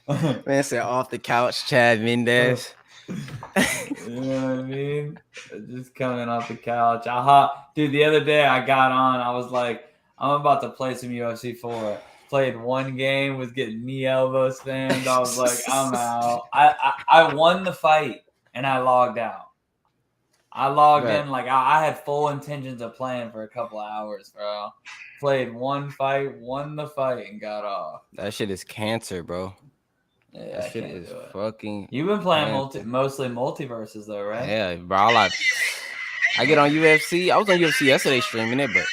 Man said off the couch, Chad Mendez. You know what I mean? Just coming off the couch. Dude, the other day I got on. I was like, I'm about to play some UFC 4. Played one game, was getting knee elbow spammed. I was like, I'm out. I won the fight and I logged out. I logged in like I had full intentions of playing for a couple of hours, bro. Played one fight, won the fight, and got off. That shit is cancer, bro. Yeah, That shit is fucking. You've been playing cancer. mostly multiverses though, right? Yeah, bro. I get on UFC. I was on UFC yesterday streaming it, but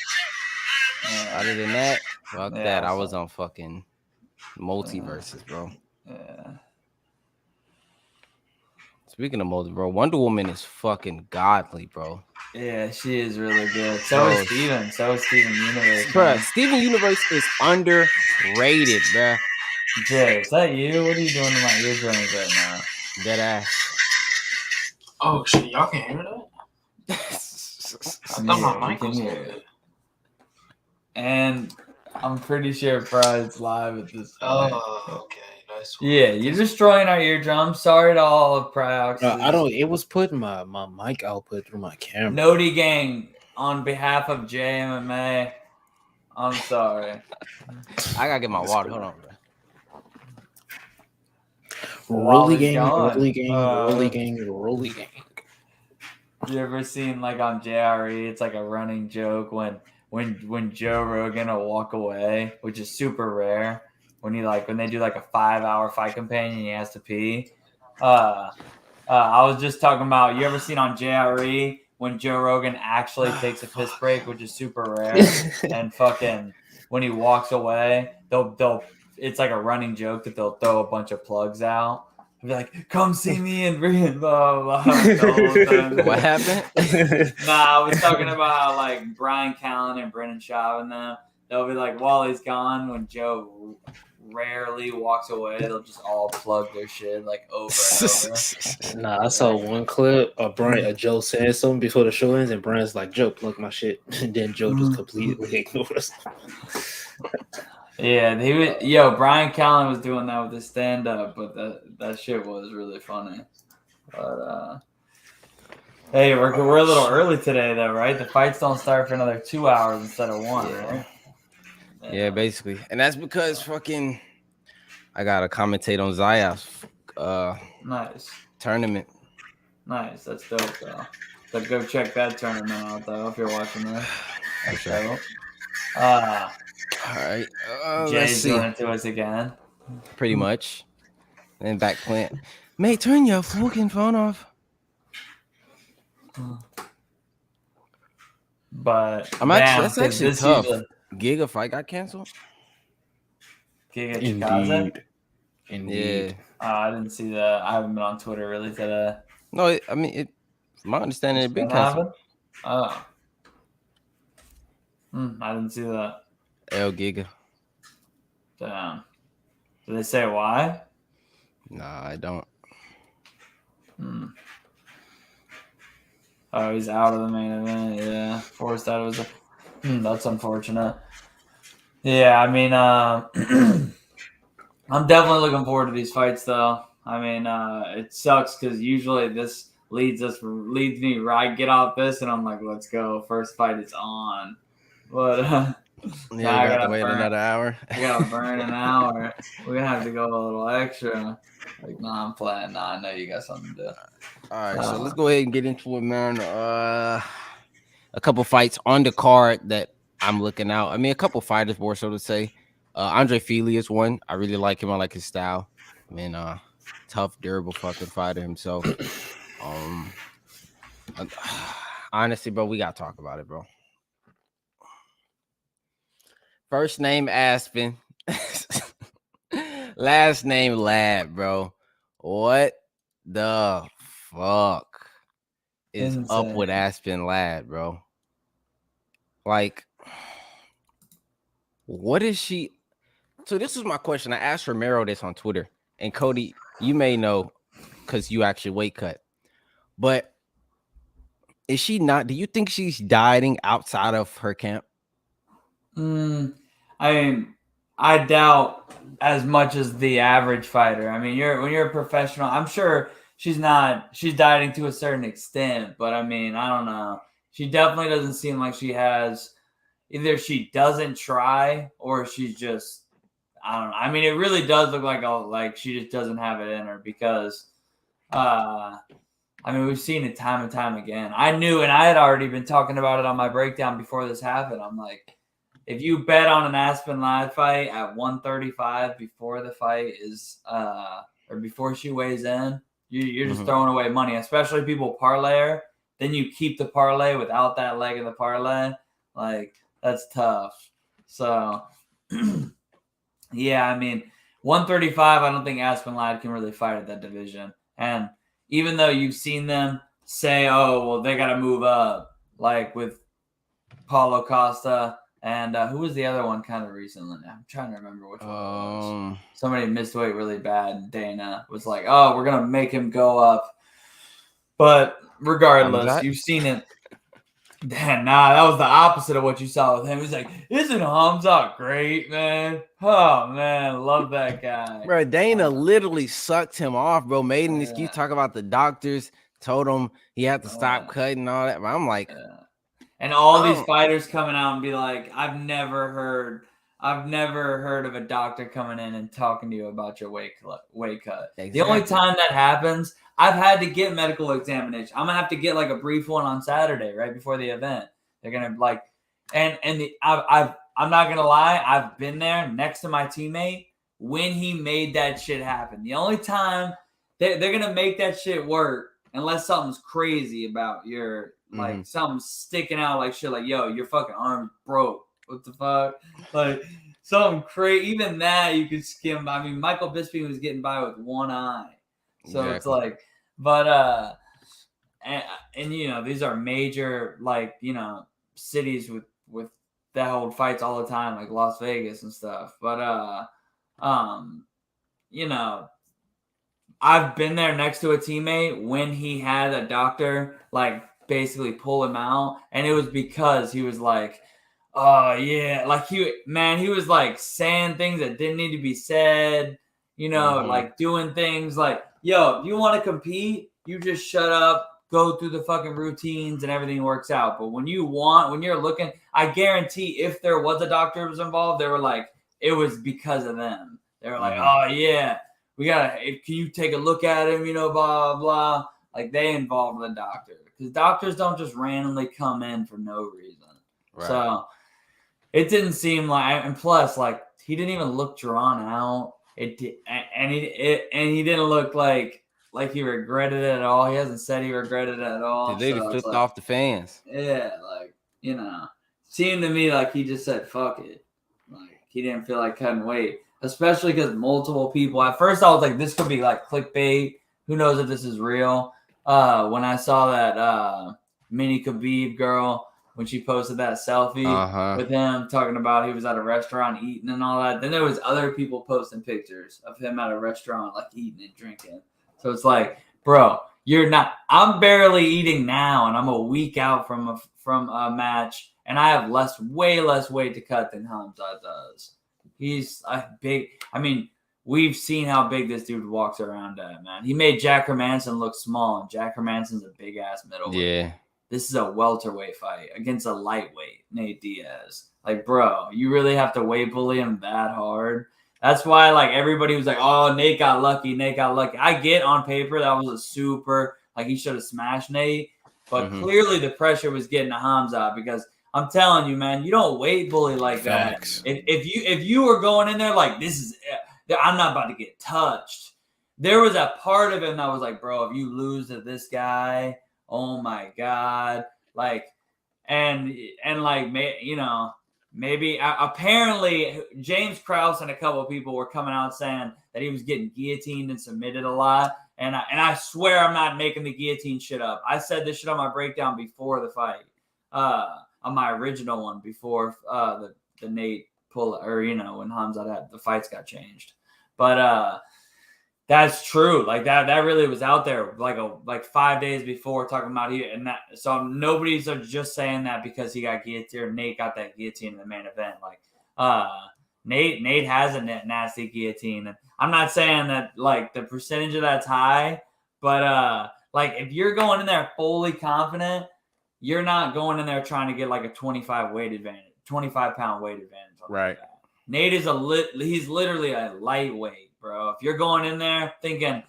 other than that, fuck that. I was on fucking multiverses, bro. Yeah. Speaking of multi, bro, Wonder Woman is fucking godly, bro. Yeah, she is really good. So is Steven. So is Steven Universe. Bro, Steven Universe is underrated, bro. Jay, is that you? What are you doing to my eardrums right now? Dead ass. Oh shit, y'all can hear that? I thought my mic was good. And I'm pretty sure Pride's live at this point. Oh, okay. Nice one. Yeah, you're destroying our eardrums. Sorry to all of Priox. I don't. It was putting my mic output through my camera. Noti Gang, on behalf of JMMA, I'm sorry. I gotta get my water. Hold on, bro. Rolly gang, rolly gang, rolly gang, rolly gang. You ever seen like on JRE? It's like a running joke when Joe Rogan will walk away, which is super rare. When they do like a 5-hour fight companion, he has to pee. I was just talking about. You ever seen on JRE when Joe Rogan actually takes a piss break, which is super rare, and fucking when he walks away, they'll it's like a running joke that they'll throw a bunch of plugs out. They'll be like, "Come see me in Rio." Blah, blah, blah, what happened? I was talking about like Brian Callen and Brendan Schaub and them. They'll be like, while he's gone, when Joe rarely walks away, they'll just all plug their shit like over and over. Nah, I saw one clip of Joe saying something before the show ends, and Brian's like, "Joe, plug my shit," and then Joe just completely ignores him. Yeah, Brian Callen was doing that with his stand-up, but that shit was really funny. But hey, we're a little early today, though, right? The fights don't start for another 2 hours instead of 1, right? Yeah, basically, and that's because fucking I gotta commentate on Zaya's nice tournament. Nice, that's dope, though. But go check that tournament out, though, if you're watching that. That's dope. All right. Jay's doing it to us again. Pretty much. And back plant. Mate, turn your fucking phone off. But that's actually tough. Giga fight got canceled. Giga Chikaze? Indeed. Yeah. I didn't see that. I haven't been on Twitter really today. No, my understanding it been canceled. Oh. I didn't see that. El Giga. Damn. Did they say why? Nah, I don't. Oh, he's out of the main event. Yeah, forced out of his. That's unfortunate. Yeah, I mean, I'm definitely looking forward to these fights, though. I mean, it sucks because usually this leads me right. Get off this, and I'm like, let's go. First fight is on, but yeah, I gotta wait another hour. I gotta burn an hour. We're gonna have to go a little extra. Like, nah, I'm playing. Nah, I know you got something to do. All right, so let's go ahead and get into it, man. A couple fights on the card that I'm looking out. I mean, a couple fighters, more so to say. Andre Fili is one. I really like him. I like his style. I mean, tough, durable fucking fighter himself. Honestly, bro, we gotta talk about it, bro. First name Aspen. Last name Lad, bro. What the fuck is up with Aspen Lad, bro? Like, what is she? So this is my question. I asked Romero this on Twitter, and Cody, you may know because you actually weight cut, but is she not? Do you think she's dieting outside of her camp? I mean, I doubt as much as the average fighter. I mean, when you're a professional, I'm sure she's dieting to a certain extent, but I mean, I don't know. She definitely doesn't seem like she has. Either she doesn't try or she's just, I don't know. I mean, it really does look like she just doesn't have it in her because, I mean, we've seen it time and time again. I knew, and I had already been talking about it on my breakdown before this happened. I'm like, if you bet on an Aspen Ladd fight at 135 before the fight is, or before she weighs in, you're just throwing away money, especially people parlay her. Then you keep the parlay without that leg of the parlay. Like, that's tough. So, yeah, I mean, 135, I don't think Aspen Ladd can really fight at that division. And even though you've seen them say, oh, well, they got to move up, like with Paulo Costa and who was the other one kind of recently? I'm trying to remember which one it was. Somebody missed weight really bad, and Dana was like, oh, we're going to make him go up. But regardless, you've seen it. Nah, that was the opposite of what you saw with him. He's like, isn't Hamzat great, man? Oh, man, love that guy. Bro, Dana literally sucked him off, bro. Made an excuse, talk about the doctors, told him he had to stop cutting and all that. But I'm like, and all these fighters coming out and be like, I've never heard of a doctor coming in and talking to you about your weight cut. Exactly. The only time that happens, I've had to get medical examination. I'm gonna have to get like a brief one on Saturday, right before the event. They're gonna like, I'm not gonna lie, I've been there next to my teammate when he made that shit happen. The only time they're gonna make that shit work, unless something's crazy about your like something's sticking out like shit, like yo, your fucking arm broke. What the fuck? Like something crazy. Even that you could skim by. I mean, Michael Bisping was getting by with one eye. So It's like, but and you know, these are major like, you know, cities with that hold fights all the time, like Las Vegas and stuff. But you know, I've been there next to a teammate when he had a doctor like basically pull him out, and it was because he was like, oh yeah, like he was like saying things that didn't need to be said, you know, like doing things like, yo, if you want to compete, you just shut up, go through the fucking routines and everything works out. But when you're looking, I guarantee if there was a doctor who was involved, they were like, it was because of them. They were like, oh yeah, can you take a look at him, you know, blah, blah. Like they involved the doctor because doctors don't just randomly come in for no reason. Right. So it didn't seem like, and plus, like he didn't even look drawn out. He didn't look like he regretted it at all. He hasn't said he regretted it at all. They just flipped off the fans. Yeah, like, you know, seemed to me like he just said fuck it. Like he didn't feel like cutting weight, especially because multiple people. At first, I was like, this could be like clickbait. Who knows if this is real? When I saw that mini Khabib girl, when she posted that selfie with him talking about he was at a restaurant eating and all that. Then there was other people posting pictures of him at a restaurant like eating and drinking. So it's like, bro, you're not. I'm barely eating now, and I'm a week out from a match, and I have way less weight to cut than Hamzat does. He's a big. I mean, we've seen how big this dude walks around at, man. He made Jack Hermanson look small, and Jack Hermanson's a big ass middleweight. Yeah. This is a welterweight fight against a lightweight, Nate Diaz. Like, bro, you really have to weight bully him that hard? That's why, like, everybody was like, oh, Nate got lucky. I get on paper that was a super, like, he should have smashed Nate. But clearly the pressure was getting to Hamzat because I'm telling you, man, you don't weight bully like that. If you were going in there like, this is, I'm not about to get touched. There was a part of him that was like, bro, if you lose to this guy, oh my God. Like, and like, you know, maybe apparently James Krause and a couple of people were coming out saying that he was getting guillotined and submitted a lot. And I swear I'm not making the guillotine shit up. I said this shit on my breakdown before the fight, on my original one before the Nate pull, or, you know, when Hamzat had the fights got changed. But that's true. Like that really was out there like 5 days before talking about he and that. So nobody's just saying that because he got guillotined or Nate got that guillotine in the main event. Like, Nate has a nasty guillotine. I'm not saying that like the percentage of that's high, but like if you're going in there fully confident, you're not going in there trying to get like a 25 weight advantage, 25 pound weight advantage. Right. Like Nate is he's literally a lightweight, bro. If you're going in there thinking,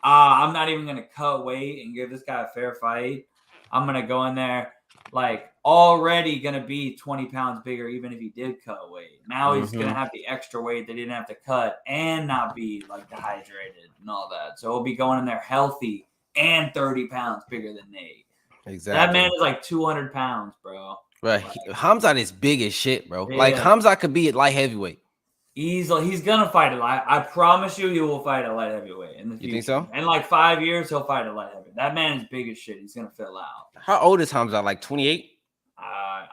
I'm not even gonna cut weight and give this guy a fair fight, I'm gonna go in there like already gonna be 20 pounds bigger, even if he did cut weight. Now he's gonna have the extra weight that he didn't have to cut and not be like dehydrated and all that. So he'll be going in there healthy and 30 pounds bigger than Nate. Exactly. That man is like 200 pounds, bro. Right. Like, Hamzat is big as shit, bro. Yeah. Like Hamzat could be at light heavyweight. He's gonna fight it. I promise you, he will fight at light heavyweight in the future. You think so? In like 5 years, he'll fight at light heavyweight. That man is big as shit. He's gonna fill out. How old is Hamzat? Like 28?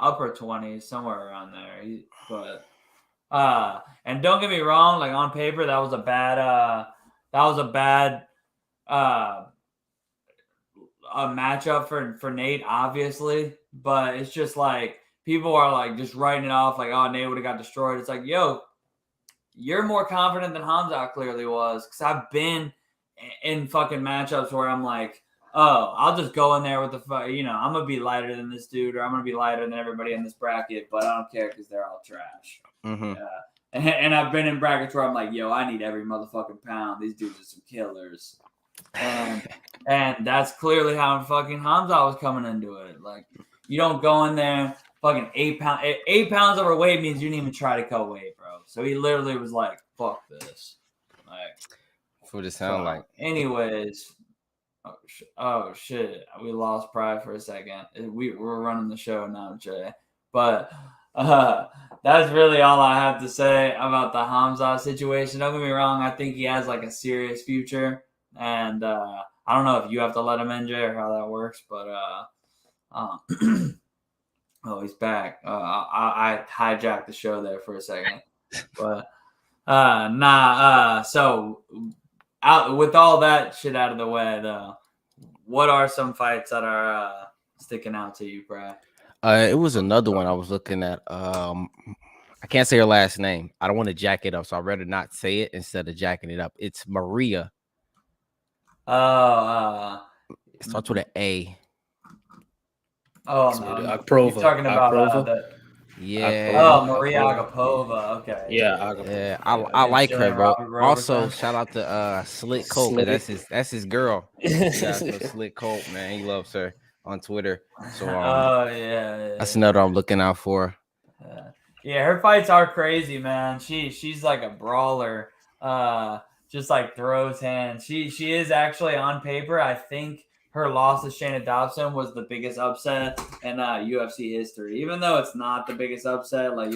Upper 20s, somewhere around there. And don't get me wrong, like on paper, that was a bad a matchup for Nate, obviously. But it's just like people are like just writing it off, like, oh, Nate would have got destroyed. It's like, yo, you're more confident than Hamzat clearly was, because I've been in fucking matchups where I'm like, oh, I'll just go in there with I'm gonna be lighter than this dude, or I'm gonna be lighter than everybody in this bracket, but I don't care because they're all trash. And I've been in brackets where I'm like, yo, I need every motherfucking pound. These dudes are some killers. And that's clearly how fucking Hamzat was coming into it. Like, you don't go in there fucking 8 pounds overweight means you didn't even try to cut weight, bro. So he literally was like, fuck this. Like, that's what it sound like. Anyways, oh shit, we lost Pride for a second. We're running the show now, Jay. But that's really all I have to say about the Hamzat situation. Don't get me wrong, I think he has like a serious future, and I don't know if you have to let him in, Jay, or how that works, but oh, he's back. I hijacked the show there for a second, but so with all that shit out of the way, though, what are some fights that are sticking out to you, Brad? It was another one I was looking at. I can't say her last name. I don't want to jack it up, so I'd rather not say it instead of jacking it up. It's Maria. It starts with an A. Oh, no. You're talking about Maria Agapova. Okay. Yeah, I like her, bro. Also, shout out to Slick Colt. That's his girl. Slick Colt, man. He loves her on Twitter. So that's another I'm looking out for. Yeah, her fights are crazy, man. She's like a brawler. Just like throws hands. She is actually on paper, I think her loss to Shayna Dobson was the biggest upset in UFC history. Even though it's not the biggest upset, like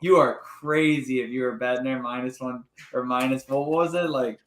you are crazy if you were betting her -1 or what was it? Like,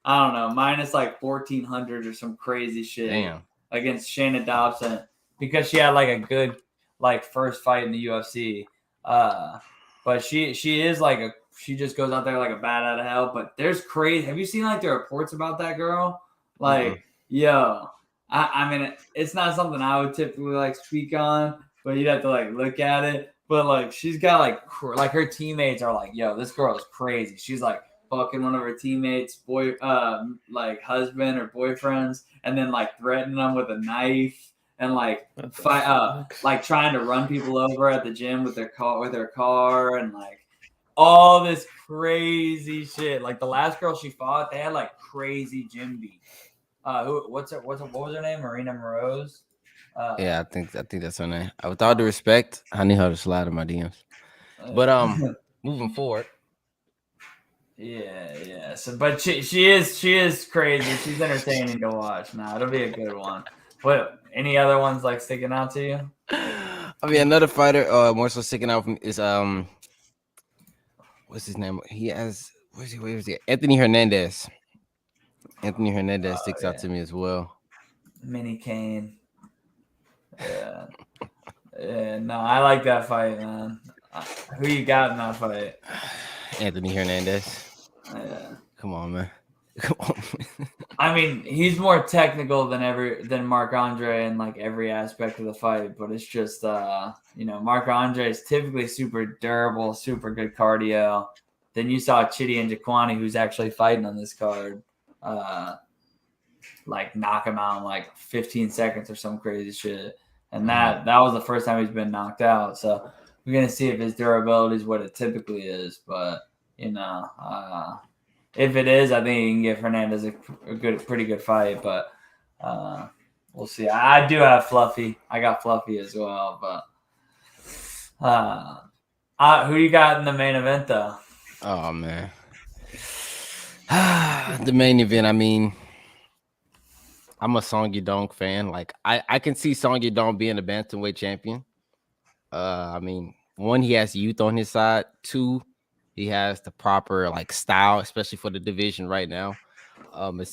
I don't know, minus like 1,400 or some crazy shit. Damn. Against Shayna Dobson, because she had like a good like first fight in the UFC. But she is like she just goes out there like a bat out of hell. But there's crazy. Have you seen like the reports about that girl? Like, yo, I mean, it's not something I would typically like speak on, but you'd have to like look at it. But like, she's got like her teammates are like, yo, this girl is crazy. She's like fucking one of her teammates, like husband or boyfriends, and then like threatening them with a knife and like fight, like trying to run people over at the gym with their car, and like all this crazy shit. Like the last girl she fought, they had like crazy gym beat. What was her name? Marina Moroz. Yeah, I think that's her name. With all due respect, I need her to slide in my DMs. But moving forward. Yeah. So, but she is crazy. She's entertaining to watch. Now it'll be a good one. What? Any other ones like sticking out to you? I mean, another fighter more so sticking out from is what's his name? He has where is he? Anthony Hernandez. Anthony Hernandez sticks out to me as well. Mini Kane. Yeah. No, I like that fight, man. Who you got in that fight? Anthony Hernandez. Yeah. Come on, man. Come on. I mean, he's more technical than Marc Andre in like every aspect of the fight, but it's just Marc Andre is typically super durable, super good cardio. Then you saw Chidi and Jaquani, who's actually fighting on this card, like knock him out in like 15 seconds or some crazy shit. And that was the first time he's been knocked out. So we're gonna see if his durability is what it typically is. But if it is, I think he can give Hernandez a pretty good fight. But we'll see. I do have Fluffy. I got Fluffy as well. But who you got in the main event though? Oh man, the main event. I mean, I'm a Song Yadong fan. Like I can see Song Yadong being a bantamweight champion. I mean, one, he has youth on his side. Two, he has the proper like style, especially for the division right now.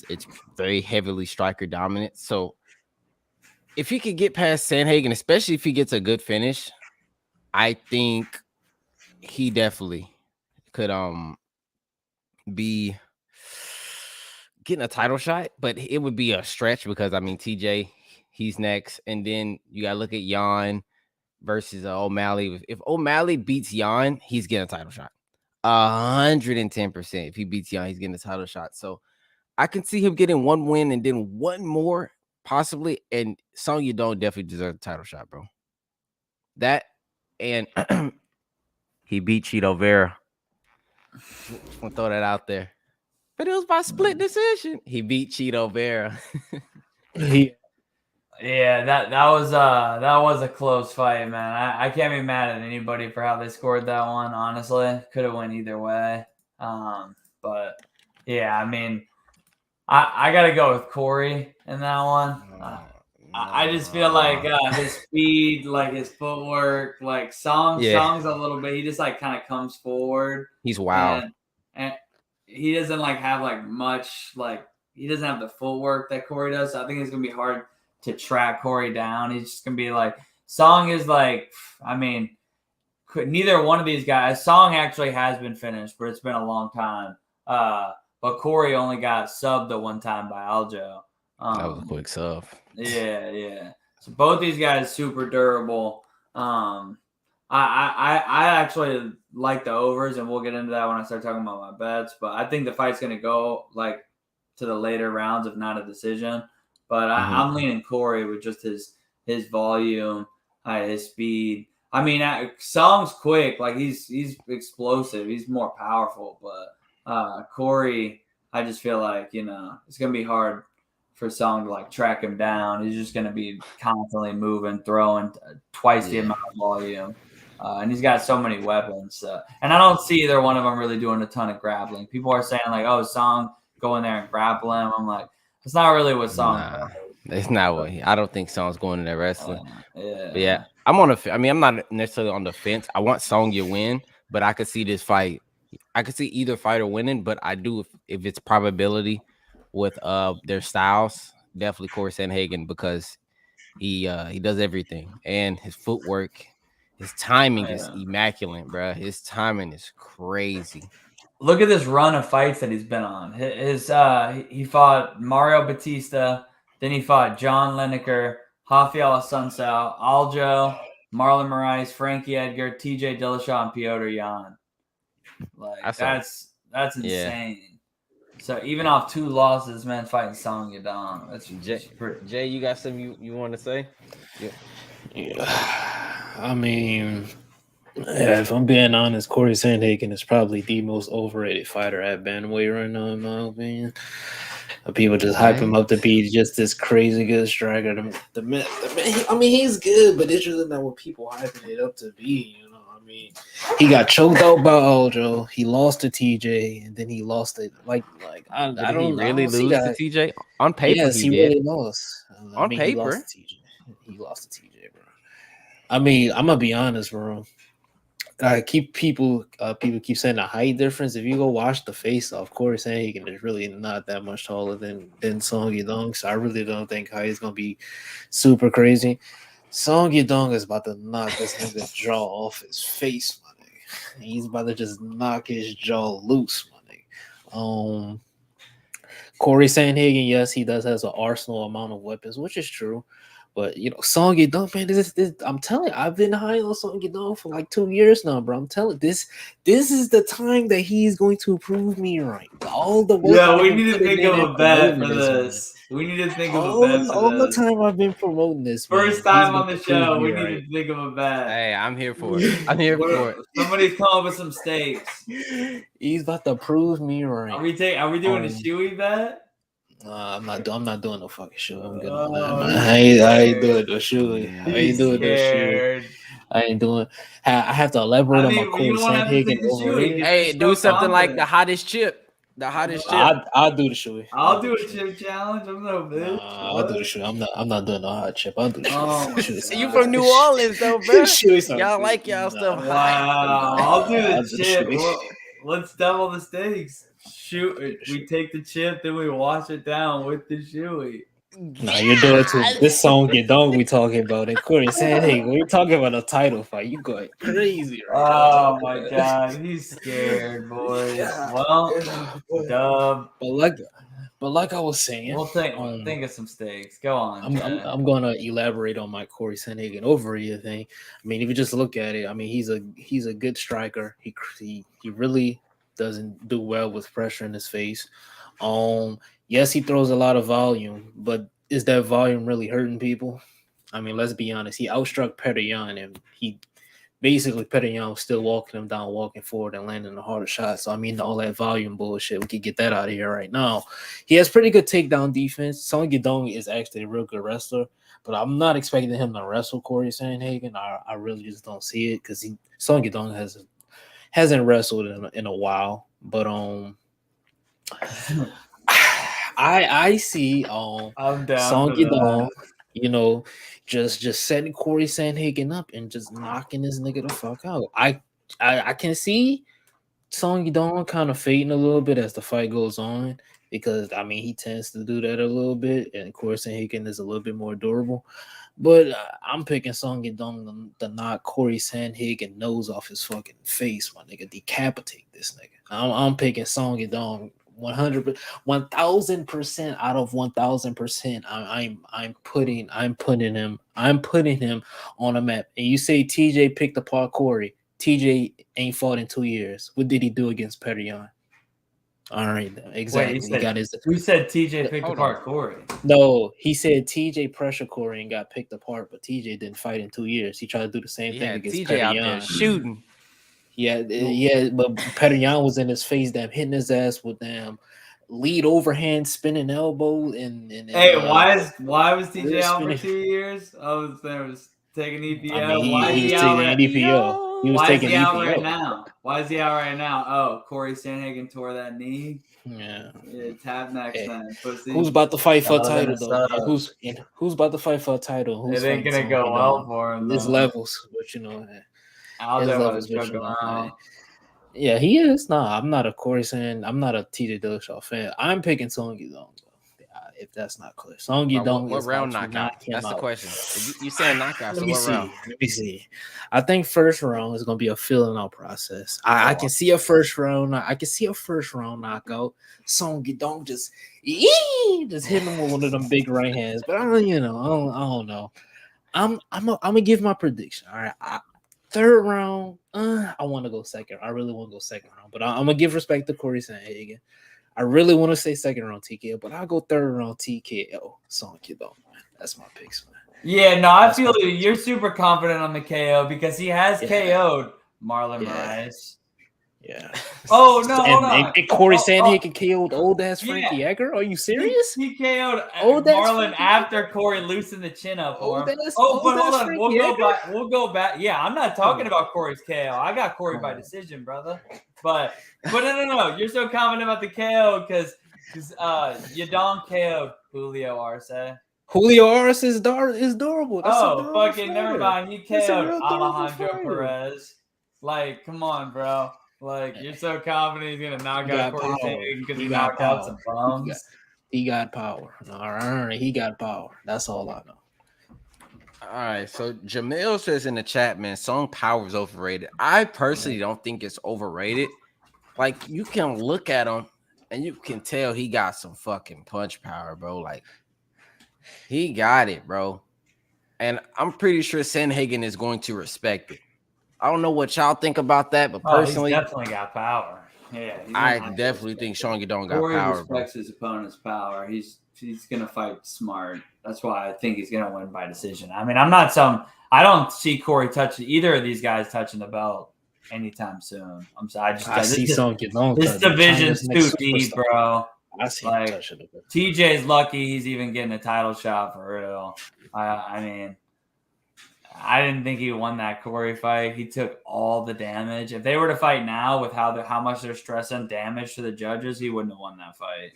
It's very heavily striker dominant. So if he could get past Sandhagen, especially if he gets a good finish, I think he definitely could be getting a title shot, but it would be a stretch because I mean TJ, he's next, and then you gotta look at Jan versus O'Malley. If O'Malley beats Jan, he's getting a title shot. 110%. If he beats Jan, he's getting a title shot. So I can see him getting one win and then one more possibly. And Song Yadong definitely deserves a title shot, bro. That and he beat Cheeto Vera. Just want to throw that out there. But it was by split decision. He beat Cheeto Vera. Yeah, that was a close fight, man. I can't be mad at anybody for how they scored that one. Honestly, could have went either way. But yeah, I mean, I got to go with Corey in that one. I just feel like his speed, like his footwork, like Song's a little bit. He just like kind of comes forward. He's wild, and he doesn't like have like much like he doesn't have the footwork that Corey does. So I think it's gonna be hard to track Corey down. He's just gonna be like Song is like. I mean, neither one of these guys. Song actually has been finished, but it's been a long time. But Corey only got subbed the one time by Aljo. That was a quick sub. Yeah. So both these guys super durable. I actually like the overs, and we'll get into that when I start talking about my bets. But I think the fight's gonna go like to the later rounds, if not a decision. But I'm leaning Corey with just his volume, his speed. I mean, Song's quick, like he's explosive, he's more powerful. But Corey, I just feel like it's gonna be hard for Song to like track him down. He's just going to be constantly moving, throwing twice the amount of volume. And he's got so many weapons. And I don't see either one of them really doing a ton of grappling. People are saying like, oh, Song, go in there and grapple him. I'm like, it's not really what Song does. It's not what I don't think Song's going in there wrestling. Yeah. I'm not necessarily on the fence. I want Song to win, but I could see this fight. I could see either fighter winning, but I do if it's probability with their styles, definitely Corey Sandhagen because he does everything and his footwork, his timing is immaculate, bro. His timing is crazy. Look at this run of fights that he's been on. He fought Mario Batista, then he fought John Lineker, Rafael Assunção, Aljo, Marlon Moraes, Frankie Edgar, TJ Dillashaw, and Piotr Jan. Like that's insane. Yeah. So even off 2 losses, man, fighting Song Yadong. That's Jay, you got something you want to say? Yeah. I mean, if I'm being honest, Corey Sandhagen is probably the most overrated fighter at bantamweight right now, in my opinion. People just hype him up to be just this crazy good striker. The man, I mean, he's good, but it's really not what people hyping it up to be. I mean, he got choked out by Aljo. He lost to TJ, and then he lost it. I don't really lose to TJ on paper. Yes, he really lost. On paper, he lost to TJ. He lost to TJ, bro. I mean, I'm gonna be honest, bro. People keep saying the height difference. If you go watch the face off, Corey Sandhagen is really not that much taller than Song Yadong. So I really don't think height is gonna be super crazy. Song Yadong is about to knock this nigga's jaw off his face, my nigga. He's about to just knock his jaw loose, my nigga. Corey Sandhagen, yes, he does has an arsenal amount of weapons, which is true. But Song Yadong, man, this I'm telling you, I've been high on Song Yadong for like 2 years now, bro. I'm telling this is the time that he's going to prove me right. All the work Yeah, I've we been need to putting think in of and a bet promoting for this, man. this. We need to think of a bet for All the this. time I've been promoting this, man. First He's time on going the to prove show, me we need right. to think of a bet. Hey, I'm here for it. I'm here for it. Somebody's come up with some stakes. He's about to prove me right. Are we doing a shoey bet? I'm not doing no fucking shoe. I'm good on Oh, that, man. I ain't doing no shoe. I ain't doing no shoe. scared. I ain't doing. I have to elaborate on my you Corey don't want to have to Sandhagen take the shoey. overrated. Hey, do something like the hottest chip. The hottest chip. I'll do the shoe. I'll do a chip challenge. I'm no bitch. I'll do the shoe. I'm not doing no hot chip. I'll do the shoe. Oh my You God. from New Orleans though, bro? Shoey Y'all like y'all stuff Wow. hot. I'll do I'll the do the chip. shoey. Let's double the stakes. Shoot, we take the chip, then we wash it down with the shoey. Nah, you're doing it too. This song get done. We talking about it. Corey said, "Hey, we're talking about a title fight. You going crazy right Oh my God, he's scared, boys. Well, dub. But like I was saying, We'll think of some stakes. Go on. I'm gonna elaborate on my Corey Sandhagen overrated thing. I mean, if you just look at it, I mean, he's a good striker. He really doesn't do well with pressure in his face. Yes, he throws a lot of volume, but is that volume really hurting people? I mean, let's be honest. He outstruck Petr Yan, and he basically Petr Yan was still walking him down, walking forward, and landing the harder shot. So I mean, all that volume bullshit, we could get that out of here right now. He has pretty good takedown defense. Song Yadong is actually a real good wrestler, but I'm not expecting him to wrestle Corey Sandhagen. I really just don't see it because Song Yadong hasn't wrestled in a while. But I see I'm down Song for that. Yadong, just setting Corey Sandhagen up and just knocking this nigga the fuck out. I can see Song Yadong kind of fading a little bit as the fight goes on because I mean he tends to do that a little bit, and Corey Sandhagen is a little bit more durable. But I'm picking Song Yadong to knock Corey Sandhagen nose off his fucking face, my nigga. Decapitate this nigga. I'm picking Song Yadong 1000% out of 1000%. I'm putting him on a map. And you say TJ picked apart Corey. TJ ain't fought in 2 years. What did he do against Petr Yan? All right, exactly. Wait, you said TJ picked apart Corey. No, he said TJ pressure Corey and got picked apart, but TJ didn't fight in 2 years. He tried to do the same thing against TJ Petr out Yan. there shooting. Yeah, but Petr Yan was in his face, damn, hitting his ass with them lead overhand spinning elbow and hey, why was TJ out for 2 years? I was taking EPO. I mean, why is he he was out taking EPO. He was taking EPO right now? Why is he out right now? Oh, Corey Sandhagen tore that knee. Yeah, tap next time. Pussy. Who's about to fight for a title though? Who's about to fight for a title? It ain't gonna go well for him. There's levels, but Aldo is yeah, he is. Nah, I'm not a Corey Sand. I'm not a TJ Dillashaw fan. I'm picking Song Yadong. If that's not clear, Song Yadong. What round knockout? That's the question. You saying knockout? So what round? Let me see. I think first round is gonna be a filling out process. I can see a first round. I can see a first round knockout. Song Yadong just hit him with one of them big right hands. But I don't know. I'm gonna give my prediction. All right. Third round, I want to go second. I really want to go second round, but I'm gonna give respect to Corey Sandhagen. I really want to say second round TKO, but I'll go third round TKO. Song Yadong, man. That's my picks, man. Yeah, no, I feel you. You're super confident on the KO because he has KO'd Marlon Moraes. Yeah. Oh no! Hold on. And Corey Sandhagen KO'd old ass Frankie Edgar. Are you serious? He KO'd Marlon after Corey loosened the chin up for him. But hold on, we'll go back. Yeah, I'm not talking about Corey's KO. I got Corey by decision, brother. But no. You're so confident about the KO because Yadong KO'd Julio Arce. Julio Arce is durable. That's fucking never mind. He KO'd Alejandro Perez. Like, come on, bro. Like, you're so confident he's gonna knock out Corey Sandhagen because he knocked out some bums. He got power. All right, he got power. That's all I know. All right, so Jamil says in the chat, man, Song Power is overrated. I personally don't think it's overrated. Like, you can look at him and you can tell he got some fucking punch power, bro. Like he got it, bro. And I'm pretty sure Sandhagen is going to respect it. I don't know what y'all think about that, but personally, he's definitely got power. Yeah, I definitely think Sean Yadong got Corey power, bro. respects his opponent's power. He's gonna fight smart. That's why I think he's gonna win by decision. I mean, I don't see Corey touching either of these guys touching the belt anytime soon. I'm sorry. I see Sean Yadong. This division's too deep, bro. I see like, him touching the belt. TJ's lucky he's even getting a title shot for real. I mean, I didn't think he won that Corey fight. He took all the damage. If they were to fight now with how much they're stressing damage to the judges, he wouldn't have won that fight.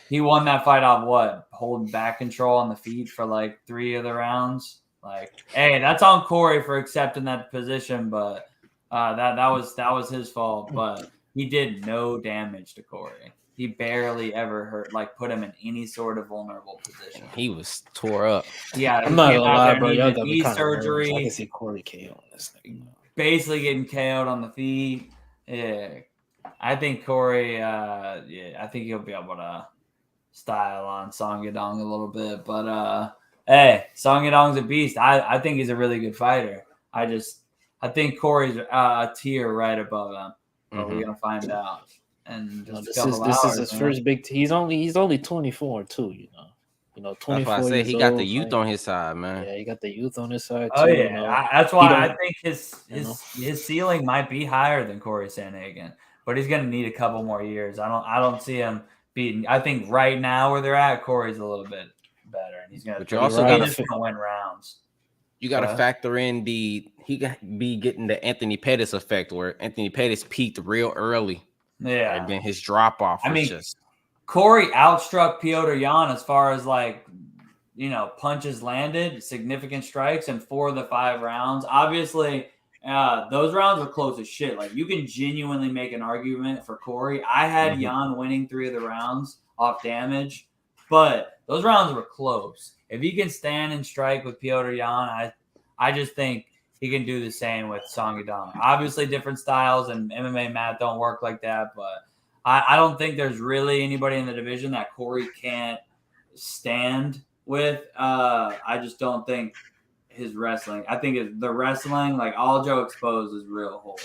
He won that fight off what? Holding back control on the feet for like 3 of the rounds. Like, hey, that's on Corey for accepting that position, but that was his fault. But he did no damage to Corey. He barely ever hurt, like put him in any sort of vulnerable position. He was tore up. Yeah, I'm not gonna lie, bro. Y'all got got me kind of surgery. I can see Corey KO on this thing. Basically getting KO'd on the feet. Yeah, I think Corey. I think he'll be able to style on Song Yadong a little bit. But hey, Song Yadong's a beast. I think he's a really good fighter. I think Corey's a tier right above him. But we're gonna find out. And this is his first big. He's only 24 too. You know, 24. That's why I say he got the youth on his side, man. Yeah, he got the youth on his side. Oh too, yeah, that's why I think his ceiling might be higher than Corey Sandhagen, but he's gonna need a couple more years. I don't see him beating. I think right now where they're at, Corey's a little bit better, and he's gonna. But you also got to win rounds. You got to factor in he got be getting the Anthony Pettis effect, where Anthony Pettis peaked real early. Yeah, and then his drop off. Corey outstruck Piotr Jan as far as punches landed, significant strikes, and 4 of the 5 rounds. Obviously, those rounds were close as shit. Like you can genuinely make an argument for Corey. I had Jan winning 3 of the rounds off damage, but those rounds were close. If he can stand and strike with Piotr Jan, I just think he can do the same with Song Yadong. Obviously, different styles and MMA math don't work like that, but I don't think there's really anybody in the division that Corey can't stand with. I just don't think his wrestling. I think the wrestling, like all Joe exposed, is real whole.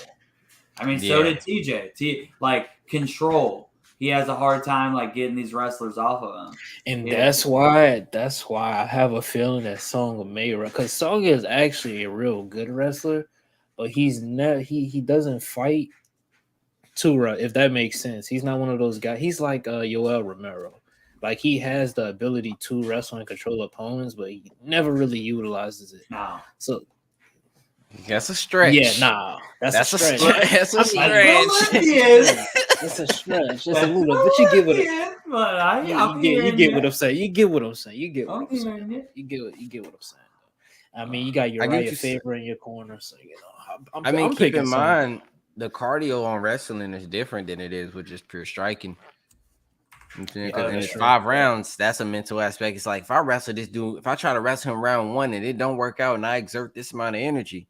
I mean, so did TJ. Control. He has a hard time getting these wrestlers off of him, and that's why I have a feeling that Song may, because Song is actually a real good wrestler, but he's not. He doesn't fight too rough, if that makes sense. He's not one of those guys. He's like Yoel Romero. Like he has the ability to wrestle and control opponents, but he never really utilizes it. No. So that's a stretch. Yeah, that's a stretch. That's a stretch. It's a stretch. It's a little, but you get what you get what I'm saying. You get what I'm saying. You get what I'm saying. You get what I'm saying. I mean, you got Uriah Faber in your corner, so I'm keep in mind the cardio on wrestling is different than it is with just pure striking. Because in it's 5 rounds, that's a mental aspect. It's like if I wrestle this dude, if I try to wrestle him round 1 and it don't work out, and I exert this amount of energy.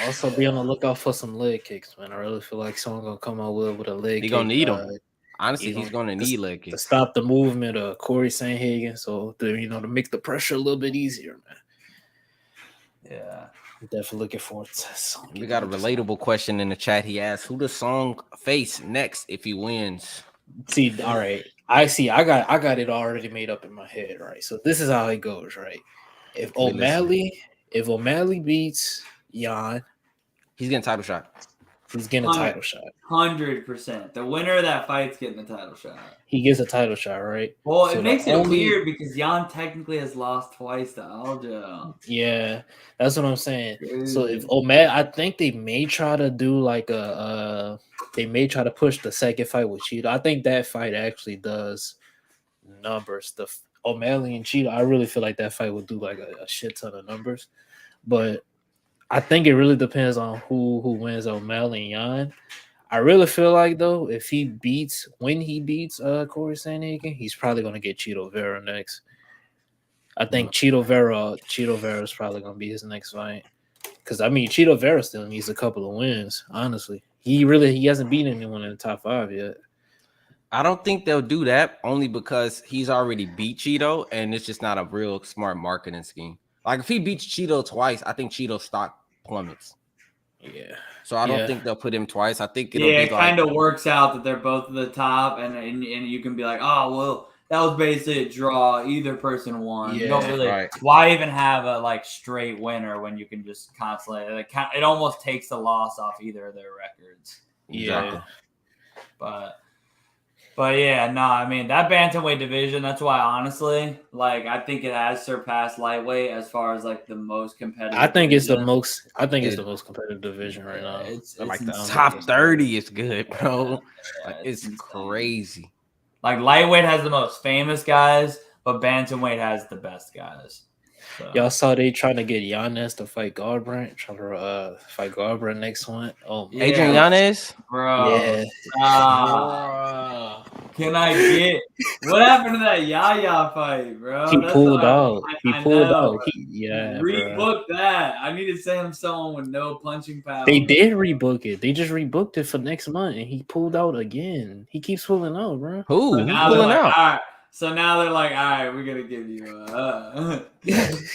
Also, be on the lookout for some leg kicks, man. I really feel like someone's gonna come out with a leg kick. He's gonna need them. Honestly, he's gonna need leg kicks to stop the movement of Corey Sandhagen. So to make the pressure a little bit easier, man. Yeah. Definitely looking forward to Song. We got a relatable question in the chat. He asked, "Who does Song face next if he wins?" See, all right. I see. I got it already made up in my head, right? So this is how it goes, right? If O'Malley beats Jan, he's getting a title shot. He's getting a title shot. 100%. The winner of that fight's getting the title shot. He gets a title shot, right? Well, so it makes it weird because Jan technically has lost twice to Aljo. Yeah, that's what I'm saying. Dude. So if O'Malley, I think they may try to do they may try to push the second fight with Cheetah. I think that fight actually does numbers. The O'Malley and Cheetah, I really feel like that fight would do a shit ton of numbers. But I think it really depends on who wins O'Malley and Jan. I really feel like though, when he beats Corey Sandhagen, he's probably gonna get Chito Vera next. I think Chito Vera is probably gonna be his next fight. Because Chito Vera still needs a couple of wins, honestly. He hasn't beaten anyone in the top 5 yet. I don't think they'll do that only because he's already beat Cheeto, and it's just not a real smart marketing scheme. Like if he beats Cheeto twice, I think Cheeto's stock plummets. Yeah. So I don't think they'll put him twice. I think it'll Yeah, be it like kind of works out that they're both at the top, and you can be like, oh well, that was basically a draw. Either person won. You don't Yeah, really. right. Why even have a like straight winner when you can just constantly? It almost takes the loss off either of their records. Exactly. But yeah, no, I mean that bantamweight division. That's why honestly, like I think it has surpassed lightweight as far as like the most competitive. I think it's the division. most. I think it's the most competitive division right now. It's like the insane. top 30 is good, bro. Yeah, Like it's insane. crazy. Like lightweight has the most famous guys, but bantamweight has the best guys. So. Y'all saw they trying to get Giannis to fight Garbrandt, trying to fight Garbrandt next one. Oh, Yeah. Adrian Yanez, bro. Yeah. Can I get what happened to that Yaya fight, bro? He That's pulled what out. He I pulled know. out. Yeah, bro. Rebook that. I need to send him someone with no punching power. They did rebook it. They just rebooked it for next month, and he pulled out again. He keeps pulling out, bro. who? So Who's now pulling they're like, out? all right. So now they're like, all right, we're gonna give you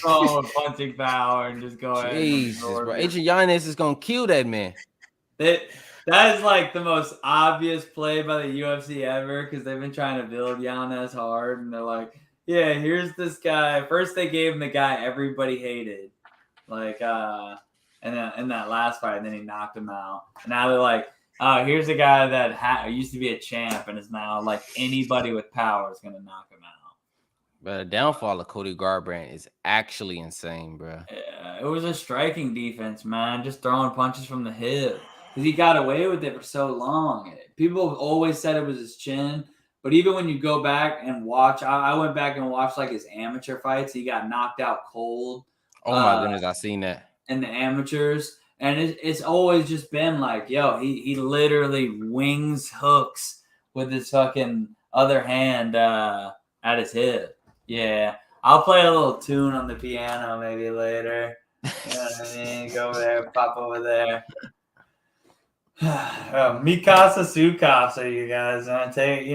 someone with punching power and just go ahead. Jesus, bro. Adrian Yanez is gonna kill that man. That is like the most obvious play by the UFC ever because they've been trying to build Yanez hard, and they're like, yeah, here's this guy. First, they gave him the guy everybody hated, like, and then in that last fight, and then he knocked him out. And now they're like, here's a guy that used to be a champ and is now like anybody with power is gonna knock him out. But the downfall of Cody Garbrandt is actually insane, bro. Yeah, it was a striking defense, man, just throwing punches from the hip. Because he got away with it for so long. People have always said it was his chin. But even when you go back and watch, I went back and watched like his amateur fights. He got knocked out cold. Oh my goodness, I seen that. In the amateurs. And it's always just been like, yo, he literally wings hooks with his fucking other hand at his hip. Yeah. I'll play a little tune on the piano maybe later. You know what I mean? Go over there, pop over there. Mikasa Sukasa, you guys. I take,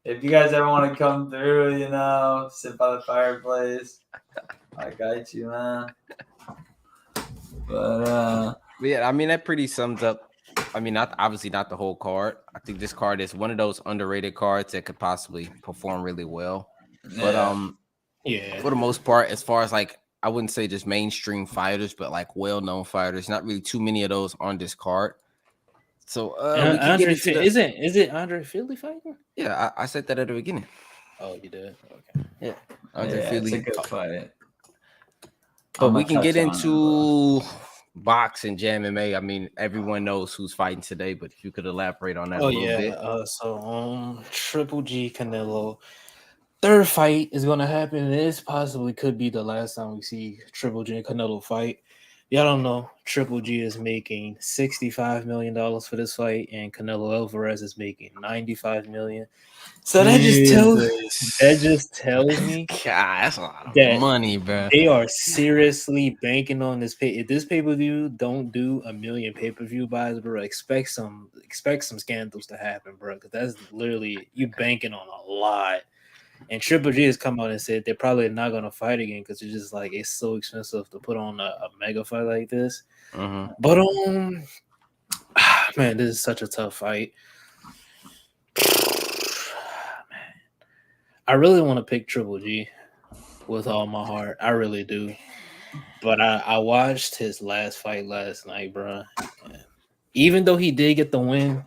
if you guys ever want to come through, sit by the fireplace, I got you, man. But yeah, I mean that pretty sums up. I mean, obviously not the whole card. I think this card is one of those underrated cards that could possibly perform really well. But yeah, for the most part, as far as like I wouldn't say just mainstream fighters, but like well-known fighters, not really too many of those on this card. So is it Andre Fili fighting? Yeah, I said that at the beginning. Oh, you did? Okay. Yeah, Andre Fili. It's a good fight. But we can get into box and jam MMA. I mean, everyone knows who's fighting today, but if you could elaborate on that a little bit. So Triple G Canelo. Third fight is gonna happen. This possibly could be the last time we see Triple G and Canelo fight. Y'all don't know. Triple G is making $65 million for this fight, and Canelo Alvarez is making $95 million. So that just tells me, God, that's a lot of money, bro. They are seriously banking on this pay. If this pay-per-view don't do 1 million pay-per-view buys, bro, expect some scandals to happen, bro. Because that's literally you banking on a lot. And Triple G has come out and said they're probably not going to fight again because it's just like it's so expensive to put on a mega fight like this. Mm-hmm. But man, this is such a tough fight. Man, I really want to pick Triple G with all my heart. I really do. But I watched his last fight last night, bro. Even though he did get the win.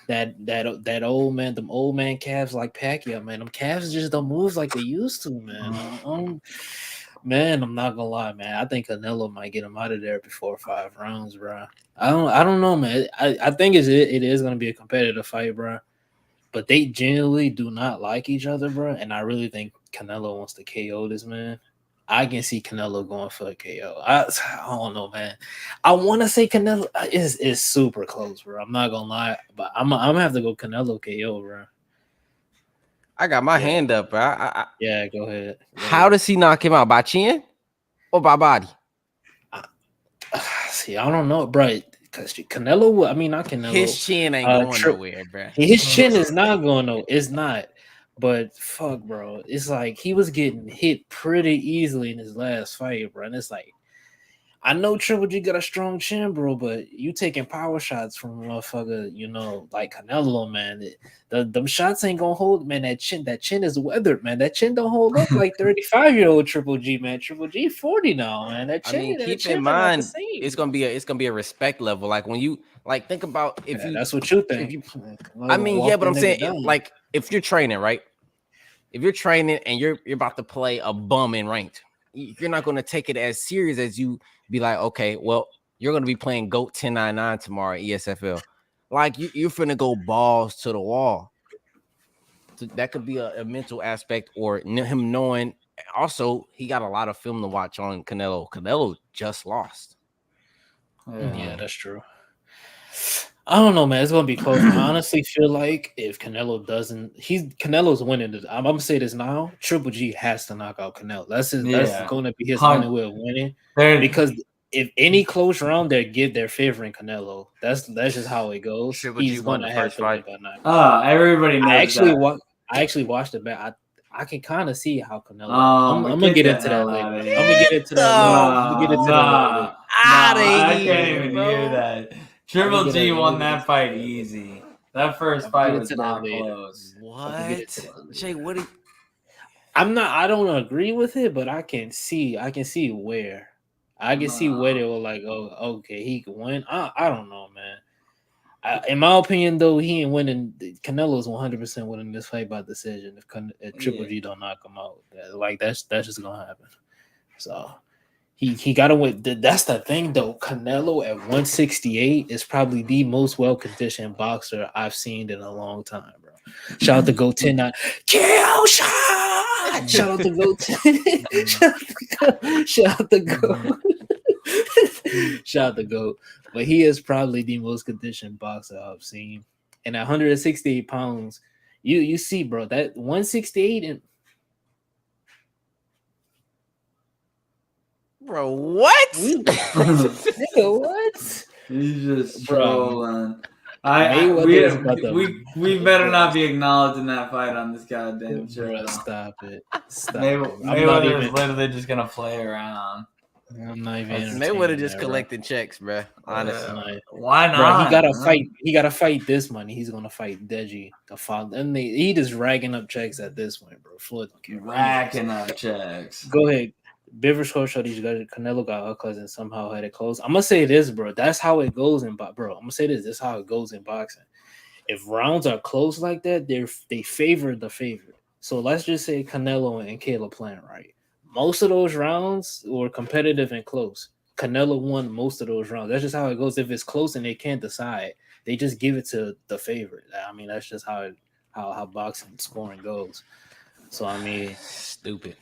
That old man, them old man calves like Pacquiao, man. Them calves just don't move like they used to, man. Man, I'm not gonna lie, man. I think Canelo might get him out of there before 5 rounds, bro. I don't know, man. I think it is gonna be a competitive fight, bro. But they genuinely do not like each other, bro. And I really think Canelo wants to KO this man. I can see Canelo going for a KO. I don't know, man. I want to say Canelo is super close, bro. I'm not gonna lie, but I'm gonna have to go Canelo KO, bro. I got my hand up, bro. Yeah, go ahead. How does he knock him out? By chin or by body? See, I don't know, bro. because Canelo. I mean, not Canelo. His chin ain't going nowhere, bro. His chin is not going nowhere. It's not. But fuck, bro. It's like he was getting hit pretty easily in his last fight, bro. And it's like, I know Triple G got a strong chin, bro, but you taking power shots from a motherfucker, you know, like Canelo, man. Them shots ain't gonna hold, man. That chin is weathered, man. That chin don't hold up like 35-year-old Triple G, man. Triple G 40 now, man. That chin, I mean, keep chin in mind, same. it's gonna be a respect level. Like when you think about if you, that's what you think. I mean, yeah, but I'm saying like if you're training, right? If you're training and you're about to play a bum in ranked, you're not gonna take it as serious as you be like, okay, well, you're gonna be playing GOAT 1099 tomorrow at ESFL. Like you're finna go balls to the wall. So that could be a mental aspect, or him knowing. Also, he got a lot of film to watch on Canelo. Canelo just lost. Yeah, that's true. I don't know, man. It's gonna be close. I honestly feel like if Canelo doesn't, Canelo's winning. I'm gonna say this now. Triple G has to knock out Canelo. That's gonna be his only way of winning. Because if any close round, they're favoring Canelo. That's just how it goes. Triple G won the first fight. Everybody knows I actually watched it back. I can kind of see how Canelo. I'm gonna get into that later. I'm gonna get into that. I can't even hear that. Triple G won that fight easy. That first fight was not close. What? Jay, what? I don't agree with it, but I can see where. I can see where they were like, oh, okay, he can win. I don't know, man. In my opinion, though, he ain't winning. Canelo's 100% winning this fight by decision if Triple G don't knock him out. Like that's just gonna happen. So he got to win. That's the thing, though. Canelo at 168 is probably the most well-conditioned boxer I've seen in a long time, bro. Shout out to Go 10-9. Kill shot! Shout out to Go 10. Shout out to Go. Shout out to Go. But he is probably the most conditioned boxer I've seen. And at 168 pounds, you see, bro, that 168 and Bro, what? Nigga, what? He's just trolling. We better not be acknowledging that fight on this goddamn show. Stop it. Mayweather is literally just gonna play around. I'm not even. Mayweather just collecting checks, bro. Honestly, why not? Bro, he got to fight this money. He's gonna fight Deji. And he just ragging up checks at this point, bro. Floyd don't care. Racking up checks. Go ahead. Beaver Short Show, these guys, Canelo got her cousin somehow had it close. I'm gonna say this, bro. That's how it goes in boxing. Bro, I'm gonna say this. This is how it goes in boxing. If rounds are close like that, they favor the favorite. So let's just say Canelo and Caleb playing right. Most of those rounds were competitive and close. Canelo won most of those rounds. That's just how it goes. If it's close and they can't decide, they just give it to the favorite. I mean, that's just how boxing scoring goes. So I mean, stupid.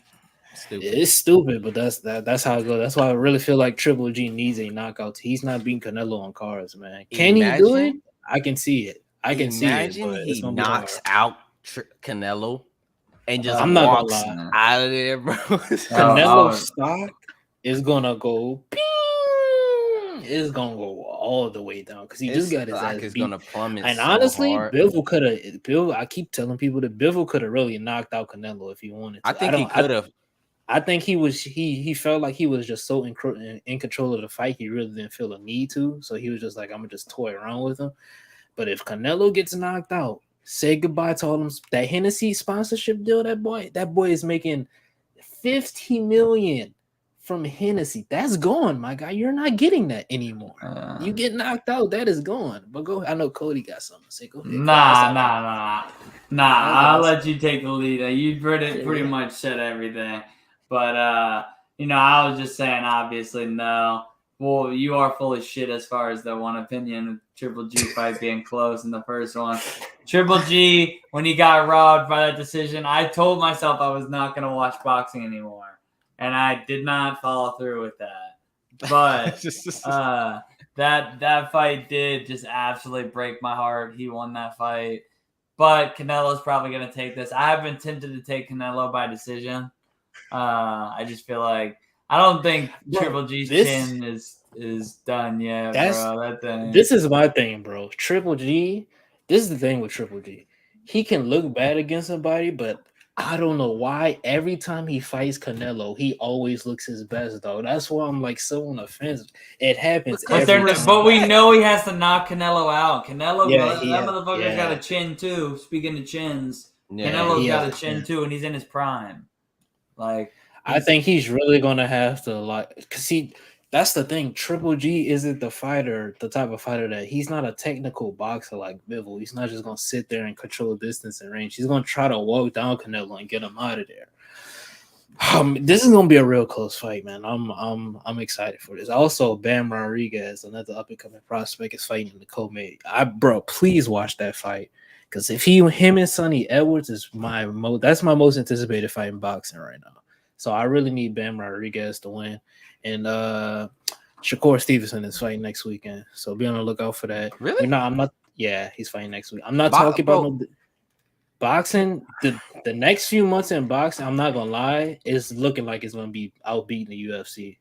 It's stupid, but that's how it goes. That's why I really feel like Triple G needs a knockout. He's not beating Canelo on cards, man. Can he do it? I can see it. I can see it. But he knocks out Canelo and just I'm not walks gonna lie. out of there, bro. Canelo's stock is gonna go. It's gonna go all the way down because he just got his ass beat. Gonna plummet. And honestly, Bivol could have. I keep telling people that Bivol could have really knocked out Canelo if he wanted to. I think he could have. I think he felt like he was just so in control of the fight. He really didn't feel a need to. So he was just like, I'm gonna just toy around with him. But if Canelo gets knocked out, say goodbye to all them. That Hennessy sponsorship deal, that boy is making $50 million from Hennessy. That's gone, my guy. You're not getting that anymore. You get knocked out, that is gone. But go. I know Cody got something to say. Go ahead. Nah. I'll let you take the lead. You pretty much said everything. But, I was just saying, obviously, no. Well, you are full of shit as far as the one opinion Triple G fight being close in the first one. Triple G, when he got robbed by that decision, I told myself I was not going to watch boxing anymore. And I did not follow through with that. But that fight did just absolutely break my heart. He won that fight. But Canelo's probably going to take this. I have been tempted to take Canelo by decision. I just feel like I don't think Bro, Triple G's this- chin is done yet, That's- bro. That thing. This is my thing, bro. Triple G. This is the thing with Triple G. He can look bad against somebody, but I don't know why. Every time he fights Canelo, he always looks his best, though. That's why I'm like so on the fence. It happens Because But, every time. but we know he has to knock Canelo out. Canelo, Yeah, that yeah, motherfucker's yeah. got a chin too. Speaking of chins, Yeah, Canelo's he got has a a chin chin. too, and he's in his prime. Like, I think he's really gonna have to because that's the thing. Triple G isn't the type of fighter that he's not a technical boxer like Bivol. He's not just gonna sit there and control distance and range. He's gonna try to walk down Canelo and get him out of there. This is gonna be a real close fight, man. I'm excited for this. Also, Bam Rodriguez, another up and coming prospect, is fighting in the co-main. Bro, please watch that fight because if him and Sonny Edwards is that's my most anticipated fight in boxing right now. So I really need Bam Rodriguez to win. And Shakur Stevenson is fighting next weekend. So be on the lookout for that. Really? I'm not. Yeah, he's fighting next week. I'm not talking about no boxing. The next few months in boxing, I'm not gonna lie, it's looking like it's gonna be outbeating the UFC.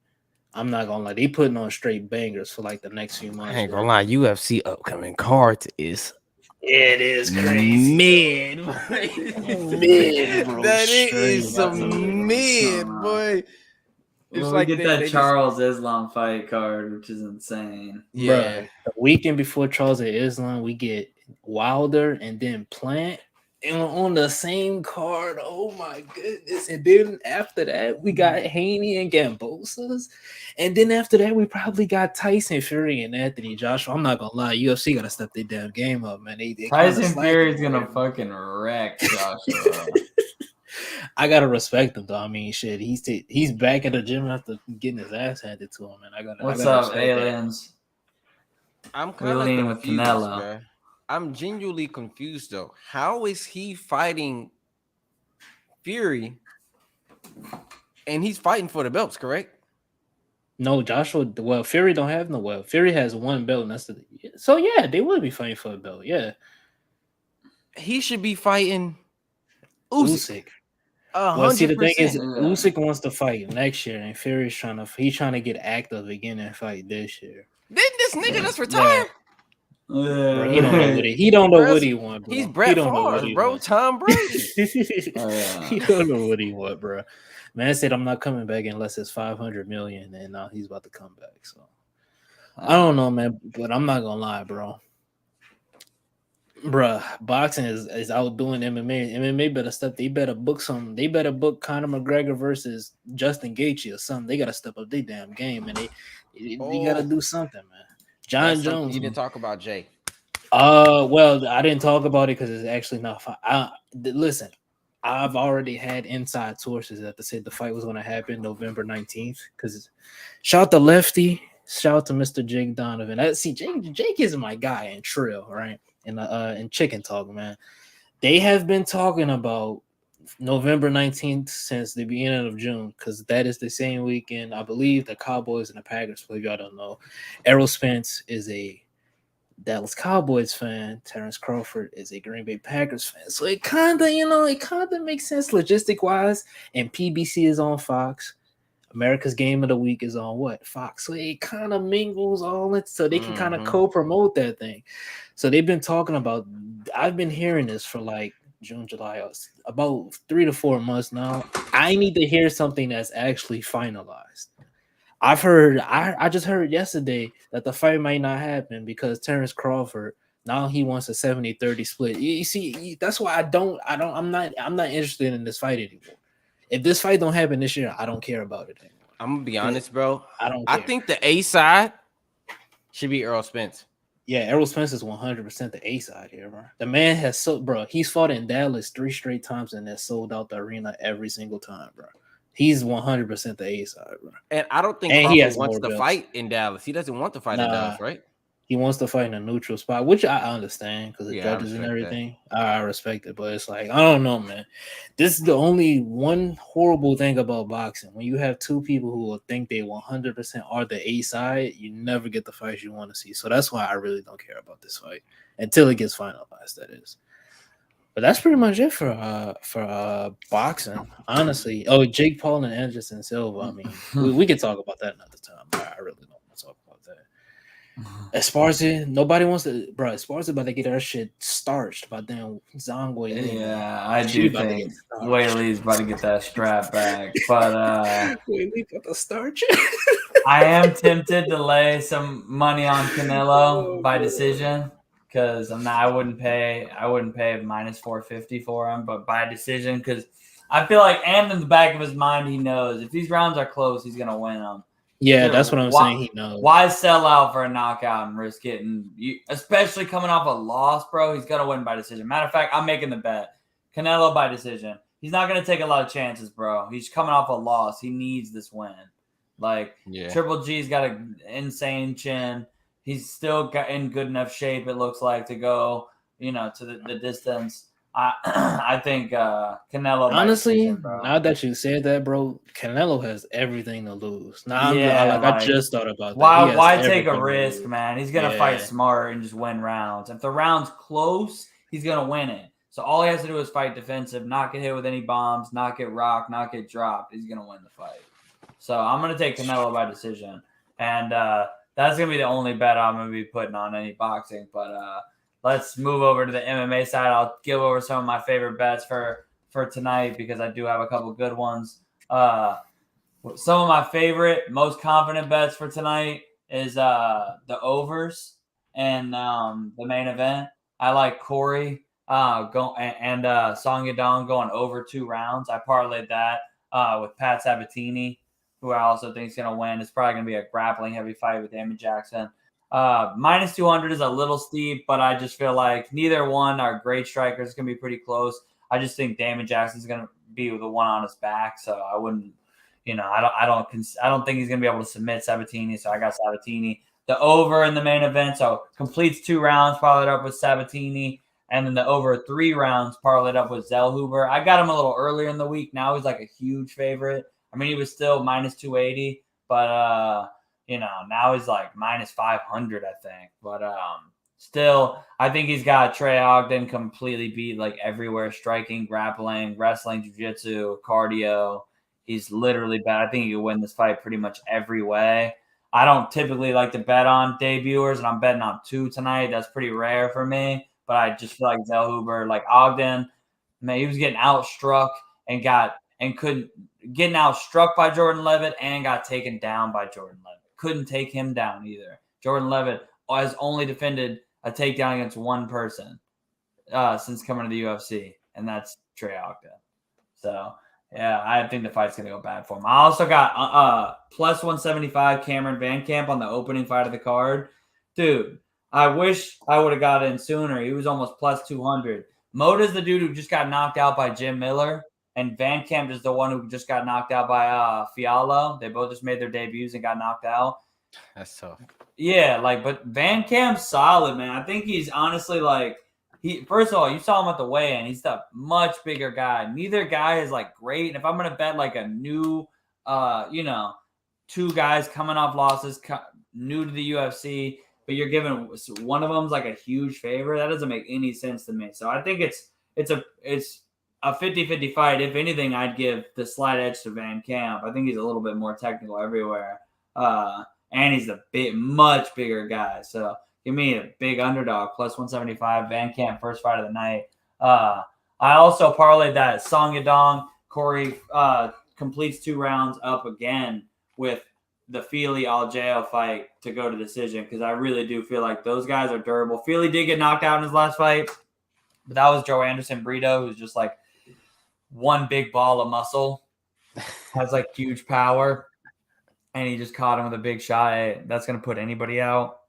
I'm not gonna lie. They putting on straight bangers for like the next few months. I ain't gonna lie. UFC upcoming cards is It is crazy. mid, Mid, bro. That Straight. is some mid, boy. It's well, like we get that Charles Islam fight card, which is insane. Yeah. Bruh, the weekend before Charles and Islam, we get Wilder and then Plant and on the same card. Oh my goodness. And then after that, we got Haney and Gambosas. And then after that, we probably got Tyson Fury and Anthony Joshua. I'm not gonna lie, UFC gotta step their damn game up, man. They Tyson Fury's gonna fucking wreck Joshua. I gotta respect him though. I mean, shit, he's back at the gym after getting his ass handed to him, man. What's I gotta up, aliens? I'm kind of leaning with confused, Canelo. bro. I'm genuinely confused though. How is he fighting Fury and he's fighting for the belts, correct? No, Joshua. Well, Fury don't have no belt. Fury has one belt, and that's so yeah, they would be fighting for a belt. Yeah, He should be fighting Usyk. Well, see, the thing is, 100%. Usyk wants to fight next year, and Fury's trying to get active again and fight this year. Then this nigga just retired. Bro, he don't know what he don't know what he want, bro. He's Brett Favre, bro. Want. Tom Brady. He don't know what he want, bro. Man said I'm not coming back unless it's 500 million, and now he's about to come back. So I don't know, man, but I'm not gonna lie, bro. Bruh, boxing is outdoing MMA. MMA better step. They better book something. They better book Conor McGregor versus Justin Gaethje or something. They gotta step up their damn game, and they gotta do something, man. John Jones. You didn't talk about Jay. Well, I didn't talk about it because it's actually not. Listen, I've already had inside sources that said the fight was going to happen November 19th. Because shout out to Lefty, shout out to Mr. Jake Donovan. See, Jake is my guy in Trill, right? In Chicken Talk, man. They have been talking about November 19th since the beginning of June, because that is the same weekend. I believe the Cowboys and the Packers play. If y'all don't know, Errol Spence is a Dallas Cowboys fan. Terrence Crawford is a Green Bay Packers fan. So it kind of makes sense logistic wise. And PBC is on Fox. America's Game of the Week is on what? Fox. So it kind of mingles all it, so they can kind of co-promote that thing. So they've been talking about. I've been hearing this for like June, July, about 3 to 4 months now. I need to hear something that's actually finalized. I've heard. I just heard yesterday that the fight might not happen because Terrence Crawford now he wants a 70-30 split. You see, that's why I'm not interested in this fight anymore. If this fight don't happen this year, I don't care about it anymore. I'm gonna be honest, bro. I don't care. I think the A side should be Errol Spence. Yeah, Errol Spence is 100% the A side here, bro. The man has he's fought in Dallas 3 straight times and has sold out the arena every single time, bro. He's 100% the A side, bro. And I don't think Crawford wants to fight in Dallas. He doesn't want to fight in Dallas, right? He wants to fight in a neutral spot, which I understand because the judges and everything. I respect it, but it's like, I don't know, man. This is the only one horrible thing about boxing. When you have two people who will think they 100% are the A side, you never get the fights you want to see. So that's why I really don't care about this fight until it gets finalized, that is. But that's pretty much it for boxing, honestly. Oh, Jake Paul and Anderson Silva. I mean, we could talk about that another time. I really don't want to talk about that. Esparza, nobody wants to, bro. Esparza about to get her shit starched by then Zhang Weili. Yeah, I do think Weili's about to get that strap back, but Weili about to starch. I am tempted to lay some money on Canelo by decision because I wouldn't pay minus 450 for him, but by decision because I feel like, and in the back of his mind, he knows if these rounds are close, he's gonna win them. Yeah, that's what I'm saying. He knows. Why sell out for a knockout and risk it? And especially coming off a loss, bro, he's gonna win by decision. Matter of fact, I'm making the bet. Canelo by decision. He's not gonna take a lot of chances, bro. He's coming off a loss. He needs this win. Like Triple G's got an insane chin. He's still got in good enough shape. It looks like to go, to the distance. I think Canelo. Honestly, now that you said that, bro, Canelo has everything to lose. Now, I just thought about that. Why take a risk, man? He's gonna fight smart and just win rounds. If the round's close, he's gonna win it. So all he has to do is fight defensive, not get hit with any bombs, not get rocked, not get dropped. He's gonna win the fight. So I'm gonna take Canelo by decision, and that's gonna be the only bet I'm gonna be putting on any boxing. But let's move over to the MMA side. I'll give over some of my favorite bets for tonight because I do have a couple good ones. Some of my favorite, most confident bets for tonight is the overs and the main event. I like Corey and Song Yadong going over 2 rounds. I parlayed that with Pat Sabatini, who I also think is going to win. It's probably going to be a grappling heavy fight with Damon Jackson. Minus 200 is a little steep, but I just feel like neither one are great strikers. It's going to be pretty close. I just think Damon Jackson's going to be the one on his back, so I wouldn't, I don't think he's going to be able to submit Sabatini, so I got Sabatini. The over in the main event, so completes 2 rounds, parlayed up with Sabatini, and then the over 3 rounds, parlayed up with Zellhuber. I got him a little earlier in the week. Now he's like a huge favorite. I mean, he was still minus 280, but now he's like minus 500, I think. But still, I think he's got Trey Ogden completely beat like everywhere: striking, grappling, wrestling, jiu-jitsu, cardio. He's literally bad. I think he could win this fight pretty much every way. I don't typically like to bet on debuters, and I'm betting on 2 tonight. That's pretty rare for me. But I just feel like Zellhuber, like Ogden, man, he was getting outstruck and getting outstruck by Jordan Levitt and got taken down by Jordan Levitt. Couldn't take him down either. Jordan Levitt has only defended a takedown against one person since coming to the UFC, and that's Trey Ogden. So, yeah, I think the fight's going to go bad for him. I also got plus 175 Cameron Van Camp on the opening fight of the card. Dude, I wish I would have got in sooner. He was almost plus 200. Moda's the dude who just got knocked out by Jim Miller, and Van Camp is the one who just got knocked out by Fiallo. They both just made their debuts and got knocked out. That's tough. Yeah, but Van Camp's solid, man. I think he's honestly first of all, you saw him at the weigh-in. He's a much bigger guy. Neither guy is great. And if I'm gonna bet a new, 2 guys coming off losses, new to the UFC, but you're giving one of them's a huge favor, that doesn't make any sense to me. So I think it's a 50-50 fight. If anything, I'd give the slight edge to Van Camp. I think he's a little bit more technical everywhere. And he's much bigger guy. So give me a big underdog, plus 175, Van Camp, first fight of the night. I also parlayed that Song Yadong. Corey completes 2 rounds up again with the Feely Aljao fight to go to decision, because I really do feel like those guys are durable. Feely did get knocked out in his last fight, but that was Joe Anderson Brito, who's just one big ball of muscle, has huge power, and he just caught him with a big shot. Hey, that's going to put anybody out.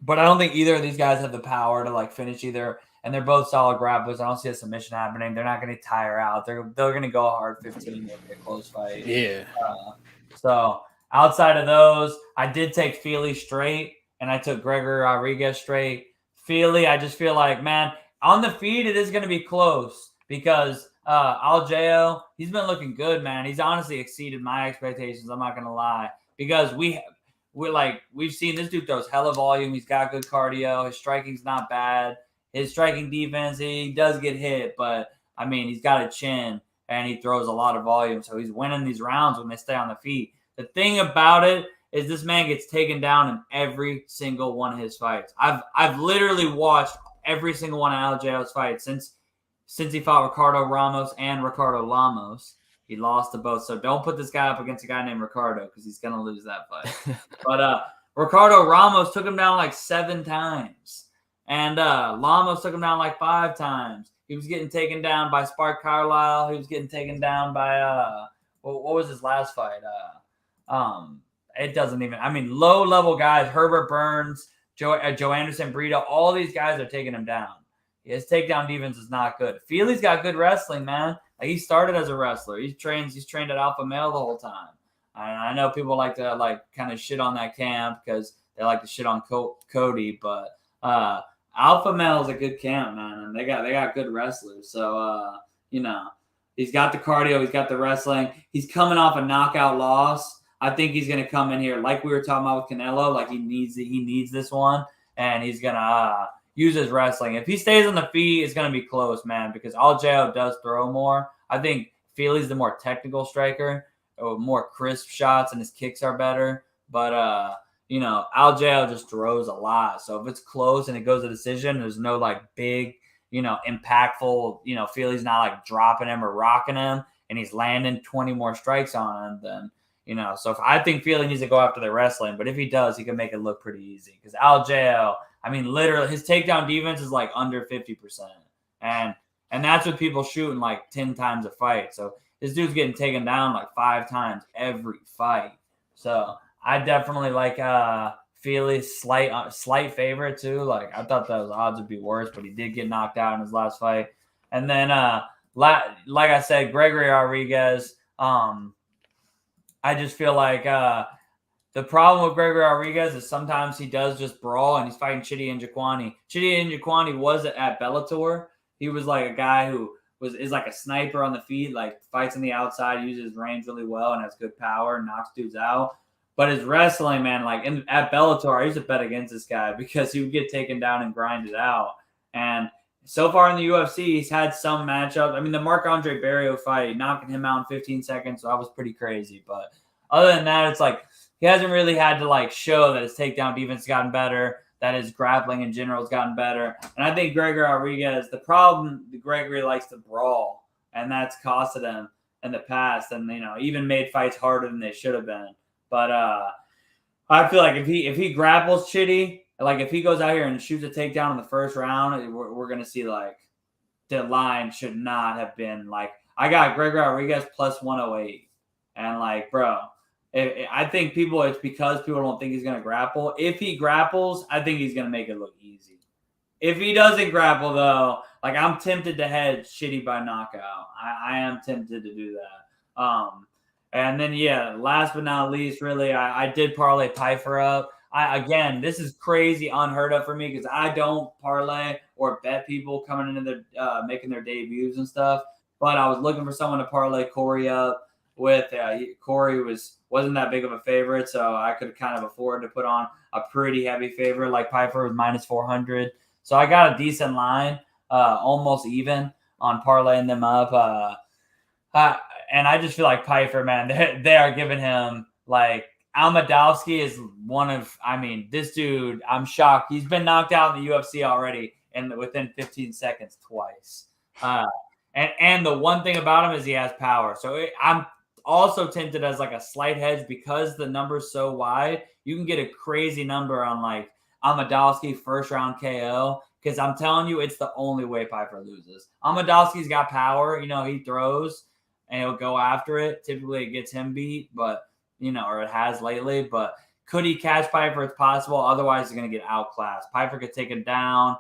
But I don't think either of these guys have the power to finish either, and they're both solid grapplers. I don't see a submission happening. They're not going to tire out. They're going to go hard 15, maybe a close fight. Yeah. So outside of those, I did take Feely straight, and I took Gregory Rodriguez straight. Feely, I just feel man, on the feed, it is going to be close because Aljao, he's been looking good, man. He's honestly exceeded my expectations. I'm not going to lie, because we've seen this dude throws hella volume. He's got good cardio. His striking's not bad. his striking defense, he does get hit, but I mean, he's got a chin and he throws a lot of volume. So he's winning these rounds when they stay on the feet. The thing about it is this man gets taken down in every single one of his fights. I've literally watched every single one of Aljao's fights since he fought Ricardo Ramos and Ricardo Lamos. He lost to both. So don't put this guy up against a guy named Ricardo because he's going to lose that fight. But Ricardo Ramos took him down like 7 times. And Lamos took him down like 5 times. He was getting taken down by Spark Carlisle. He was getting taken down by what was his last fight? It doesn't even. I mean, low-level guys, Herbert Burns, Joe Anderson Brito, all these guys are taking him down. His takedown defense is not good. Feely's got good wrestling, man. Like, he started as a wrestler. He's trained at Alpha Male the whole time. I know people like to kind of shit on that camp because they like to shit on Cody, but Alpha Male is a good camp, man, and they got good wrestlers. So he's got the cardio, he's got the wrestling. He's coming off a knockout loss. I think he's gonna come in here like we were talking about with Canelo. Like he needs this one, and he's gonna use his wrestling. If he stays on the feet, it's going to be close, man, because Aljao does throw more. I think Feely's the more technical striker, more crisp shots, and his kicks are better. But, Aljao just throws a lot. So if it's close and it goes to decision, there's no, big, impactful, Feely's not, dropping him or rocking him, and he's landing 20 more strikes on him, then, So I think Feely needs to go after the wrestling. But if he does, he can make it look pretty easy. Because Aljao, I mean, literally, his takedown defense is under 50%. And that's with people shooting 10 times a fight. So this dude's getting taken down 5 times every fight. So I definitely like Feely's slight favorite too. I thought those odds would be worse, but he did get knocked out in his last fight. And then, like I said, Gregory Rodriguez, I just feel like the problem with Gregory Rodriguez is sometimes he does just brawl, and he's fighting Chidi Njokuani. Chidi Njokuani was at Bellator. He was a guy who is a sniper on the feet, fights on the outside, uses range really well, and has good power, knocks dudes out. But his wrestling, man, at Bellator, I used to bet against this guy because he would get taken down and grinded out. And so far in the UFC, he's had some matchups. I mean, the Marc-Andre Barrios fight, knocking him out in 15 seconds, so that was pretty crazy. But other than that, it's he hasn't really had to show that his takedown defense has gotten better, that his grappling in general has gotten better. And I think Gregory Rodriguez, the problem, Gregory likes to brawl, and that's costed him in the past, and even made fights harder than they should have been. But I feel like if he grapples Chidi, if he goes out here and shoots a takedown in the first round, we're gonna see the line should not have been I got Gregory Rodriguez plus 108, and bro. I think it's because people don't think he's going to grapple. If he grapples, I think he's going to make it look easy. If he doesn't grapple, though, I'm tempted to head Chidi by knockout. I am tempted to do that. And then, last but not least, really, I did parlay Pyfer up. Again, this is crazy, unheard of for me because I don't parlay or bet people coming into their making their debuts and stuff. But I was looking for someone to parlay Corey up with. Corey wasn't that big of a favorite, so I could kind of afford to put on a pretty heavy favorite like Pyfer was minus 400. So I got a decent line, almost even on parlaying them up. And I just feel like Pyfer, man, they are giving him Almadowski is this dude, I'm shocked. He's been knocked out in the UFC already within 15 seconds twice. And the one thing about him is he has power. So I'm also tempted as a slight hedge because the number's so wide. You can get a crazy number on Almadowski first round KO because I'm telling you, it's the only way Pyfer loses. Almadowski's got power. He throws and he'll go after it. Typically, it gets him beat, but or it has lately. But could he catch Pyfer? It's possible. Otherwise, he's going to get outclassed. Pyfer could take him down.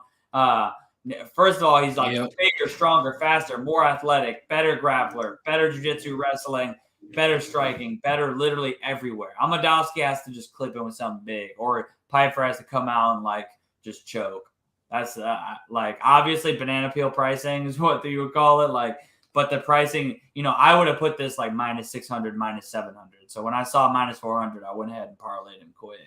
First of all, he's bigger, stronger, faster, more athletic, better grappler, better jiu-jitsu wrestling, better striking, better literally everywhere. Almadowski has to just clip him with something big, or Pyfer has to come out and just choke. That's obviously banana peel pricing is what you would call it. But the pricing, I would have put this minus 600, minus 700. So when I saw minus 400, I went ahead and parlayed him quick.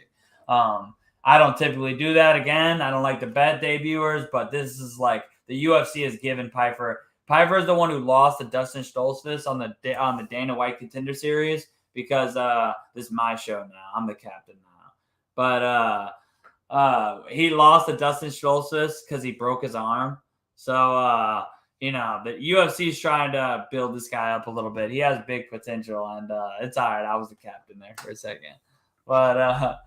I don't typically do that again. I don't like to bet debuters, but this is like the UFC has given Piper. Piper is the one who lost to Dustin Stoltzfus on the Dana White Contender Series because this is my show now. I'm the captain now. But he lost to Dustin Stoltzfus because he broke his arm. So you know, the UFC is trying to build this guy up a little bit. He has big potential, and it's all right. I was the captain there for a second, but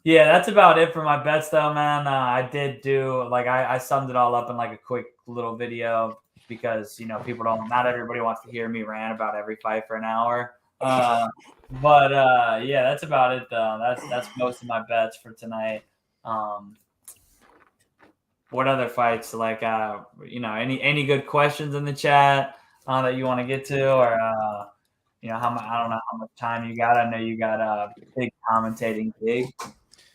yeah, that's about it for my bets, though, man. I did do like I summed it all up in like a quick little video because you know not everybody wants to hear me rant about every fight for an hour. But yeah, that's about it, though. That's most of my bets for tonight. What other fights? Like you know, any good questions in the chat that you want to get to, or you know, I don't know how much time you got. I know you got a big commentating gig.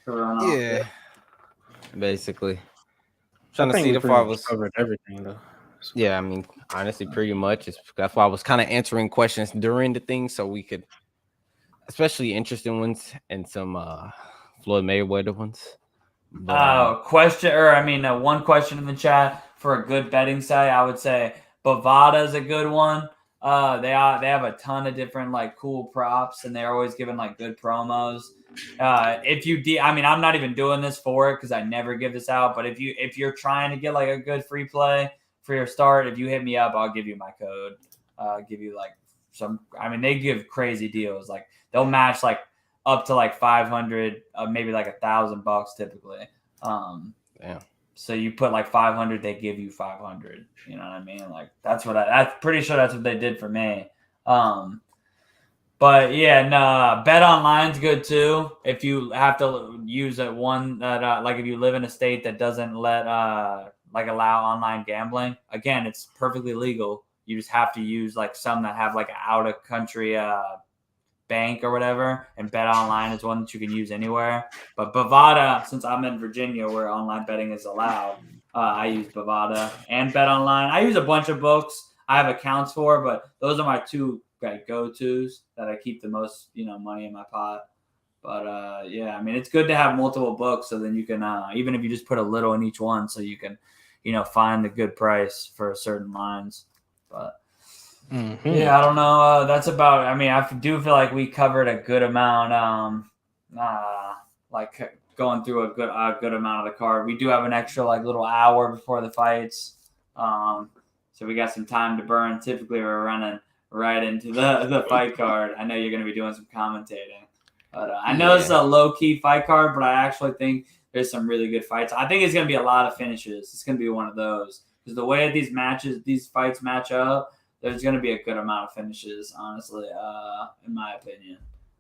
Yeah, basically. Trying to see if I was covered everything though. Yeah, I mean, honestly, pretty much. That's why I was kind of answering questions during the thing, so we could, especially interesting ones and some Floyd Mayweather ones. But, one question in the chat for a good betting site. I would say Bovada is a good one. They have a ton of different like cool props, and they're always giving like good promos. I'm not even doing this for it because I never give this out. But if you're trying to get like a good free play for your start, if you hit me up, I'll give you my code. Give you like some. I mean, they give crazy deals. Like they'll match like up to like 500, maybe like $1,000 typically. Damn. So you put like 500, they give you 500. You know what I mean? Like I'm pretty sure that's what they did for me. But yeah, no, Bet Online's good too. If you have to use one that like if you live in a state that doesn't let like allow online gambling, again, it's perfectly legal. You just have to use like some that have like an out of country bank or whatever, and Bet Online is one that you can use anywhere. But Bovada, since I'm in Virginia where online betting is allowed, I use Bovada and Bet Online. I use a bunch of books I have accounts for, but those are my two go-tos that I keep the most money in my pot. But yeah, I mean, it's good to have multiple books, so then you can even if you just put a little in each one, so you can find the good price for certain lines. But yeah, I don't know. That's about. I mean, I do feel like we covered a good amount. Like going through a good amount of the card. We do have an extra like little hour before the fights, so we got some time to burn. Typically, we're running right into the fight card. I know you're going to be doing some commentating, but I know it's a low key fight card, but I actually think there's some really good fights. I think it's going to be a lot of finishes. It's going to be one of those because the way these fights match up. There's going to be a good amount of finishes, honestly, in my opinion.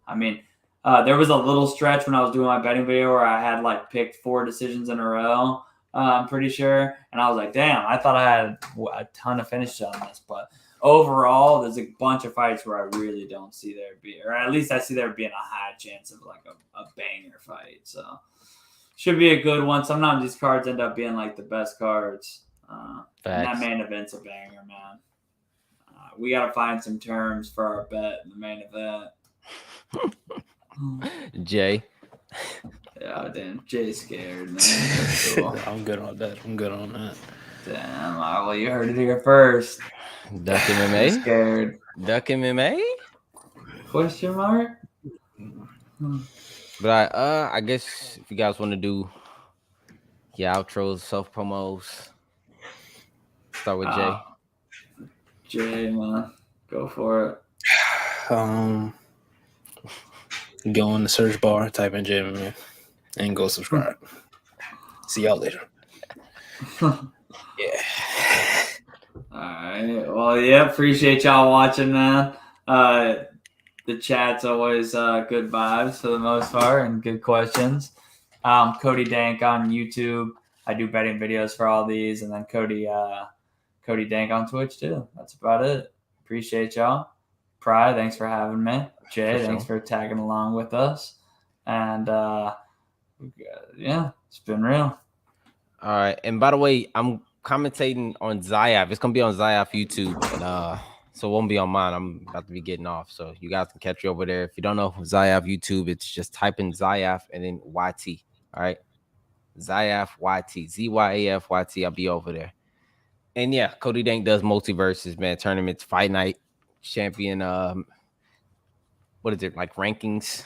I mean, there was a little stretch when I was doing my betting video where I had like picked 4 decisions in a row, I'm pretty sure. And I was like, damn, I thought I had a ton of finishes on this. But overall, there's a bunch of fights where I really don't see there be, or at least I see there being a high chance of like a banger fight. So should be a good one. Sometimes these cards end up being like the best cards. And that main event's a banger, man. We got to find some terms for our bet in the main event. Jay. Yeah, damn. Jay's scared, man. Cool. I'm good on that. Damn. Well, you heard it here first. Duck MMA? Scared. Duck MMA? Question mark? But I guess if you guys want to do outros, self promos, start with Jay. Jay, man, go for it. Go in the search bar, type in Jay, man, and go subscribe. See y'all later. Yeah. All right. Well, yeah, appreciate y'all watching, man. The chat's always good vibes for the most part and good questions. Cody Dank on YouTube. I do betting videos for all these, and then Cody Dank on Twitch too. That's about it. Appreciate y'all. Pry, thanks for having me. Jay, thanks for tagging along with us. And yeah, it's been real. All right. And by the way, I'm commentating on Zayaf. It's gonna be on Zayaf YouTube, so it won't be on mine. I'm about to be getting off, so you guys can catch me over there. If you don't know Zayaf YouTube, it's just type in Zayaf and then YT. All right. Zayaf YT. ZYAF YT. I'll be over there. And yeah, Cody Dank does multiverses, man. Tournaments, fight night, champion. What is it, like rankings?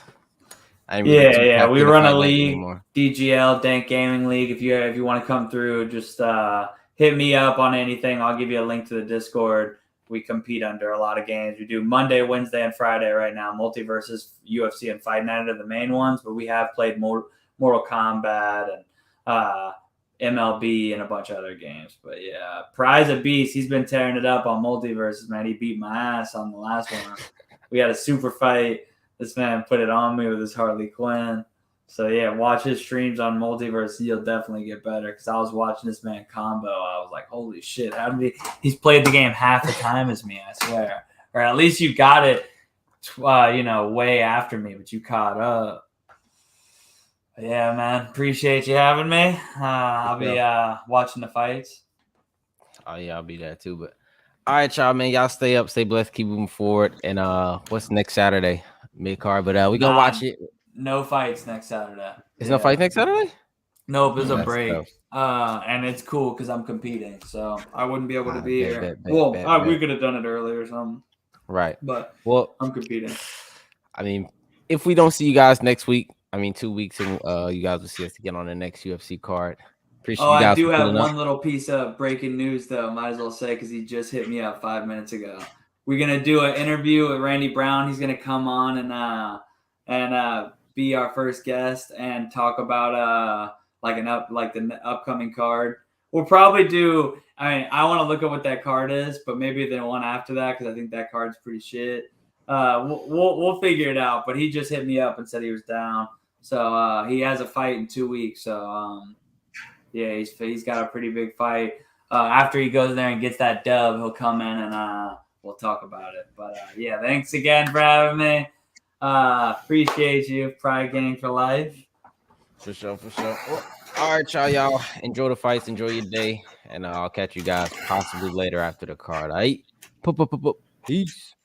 I ain't really too tapped We into run a Fight Night league, anymore. DGL Dank Gaming League. If you want to come through, just hit me up on anything. I'll give you a link to the Discord. We compete under a lot of games. We do Monday, Wednesday, and Friday right now. Multiverses, UFC, and Fight Night are the main ones, but we have played Mortal Kombat and MLB and a bunch of other games. But yeah, Prize a Beast. He's been tearing it up on Multiverses, man. He beat my ass on the last one. We had a super fight. This man put it on me with his Harley Quinn. So yeah, watch his streams on Multiverse. You'll definitely get better. Because I was watching this man combo. I was like, holy shit! How did he's played the game half the time as me? I swear. Or at least you got it, way after me, but you caught up. But yeah, man. Appreciate you having me. I'll be watching the fights. Oh yeah, I'll be there too. But all right, y'all, man. Y'all stay up, stay blessed, keep moving forward. And what's next Saturday? Mid card, but we gonna watch it. No fights next Saturday. There's no fight next Saturday? Nope, it's a That's break. tough. And it's cool because I'm competing, so I wouldn't be able to be here. Bet. We could have done it earlier or something. Right. But I'm competing. I mean, if we don't see you guys next week, 2 weeks, and you guys will see us again on the next UFC card. Appreciate you guys. I do have one little piece of breaking news, though. Might as well say because he just hit me up 5 minutes ago. We're gonna do an interview with Randy Brown. He's gonna come on and be our first guest and talk about the upcoming card. We'll probably do. I want to look at what that card is, but maybe the one after that because I think that card's pretty shit. We'll figure it out. But he just hit me up and said he was down. So he has a fight in 2 weeks. So yeah, he's got a pretty big fight. After he goes there and gets that dub, he'll come in and we'll talk about it. But yeah, thanks again for having me. Appreciate you. Pride Gang for life. For sure. Well, all right, y'all. Enjoy the fights. Enjoy your day. And I'll catch you guys possibly later after the card. All right? Peace.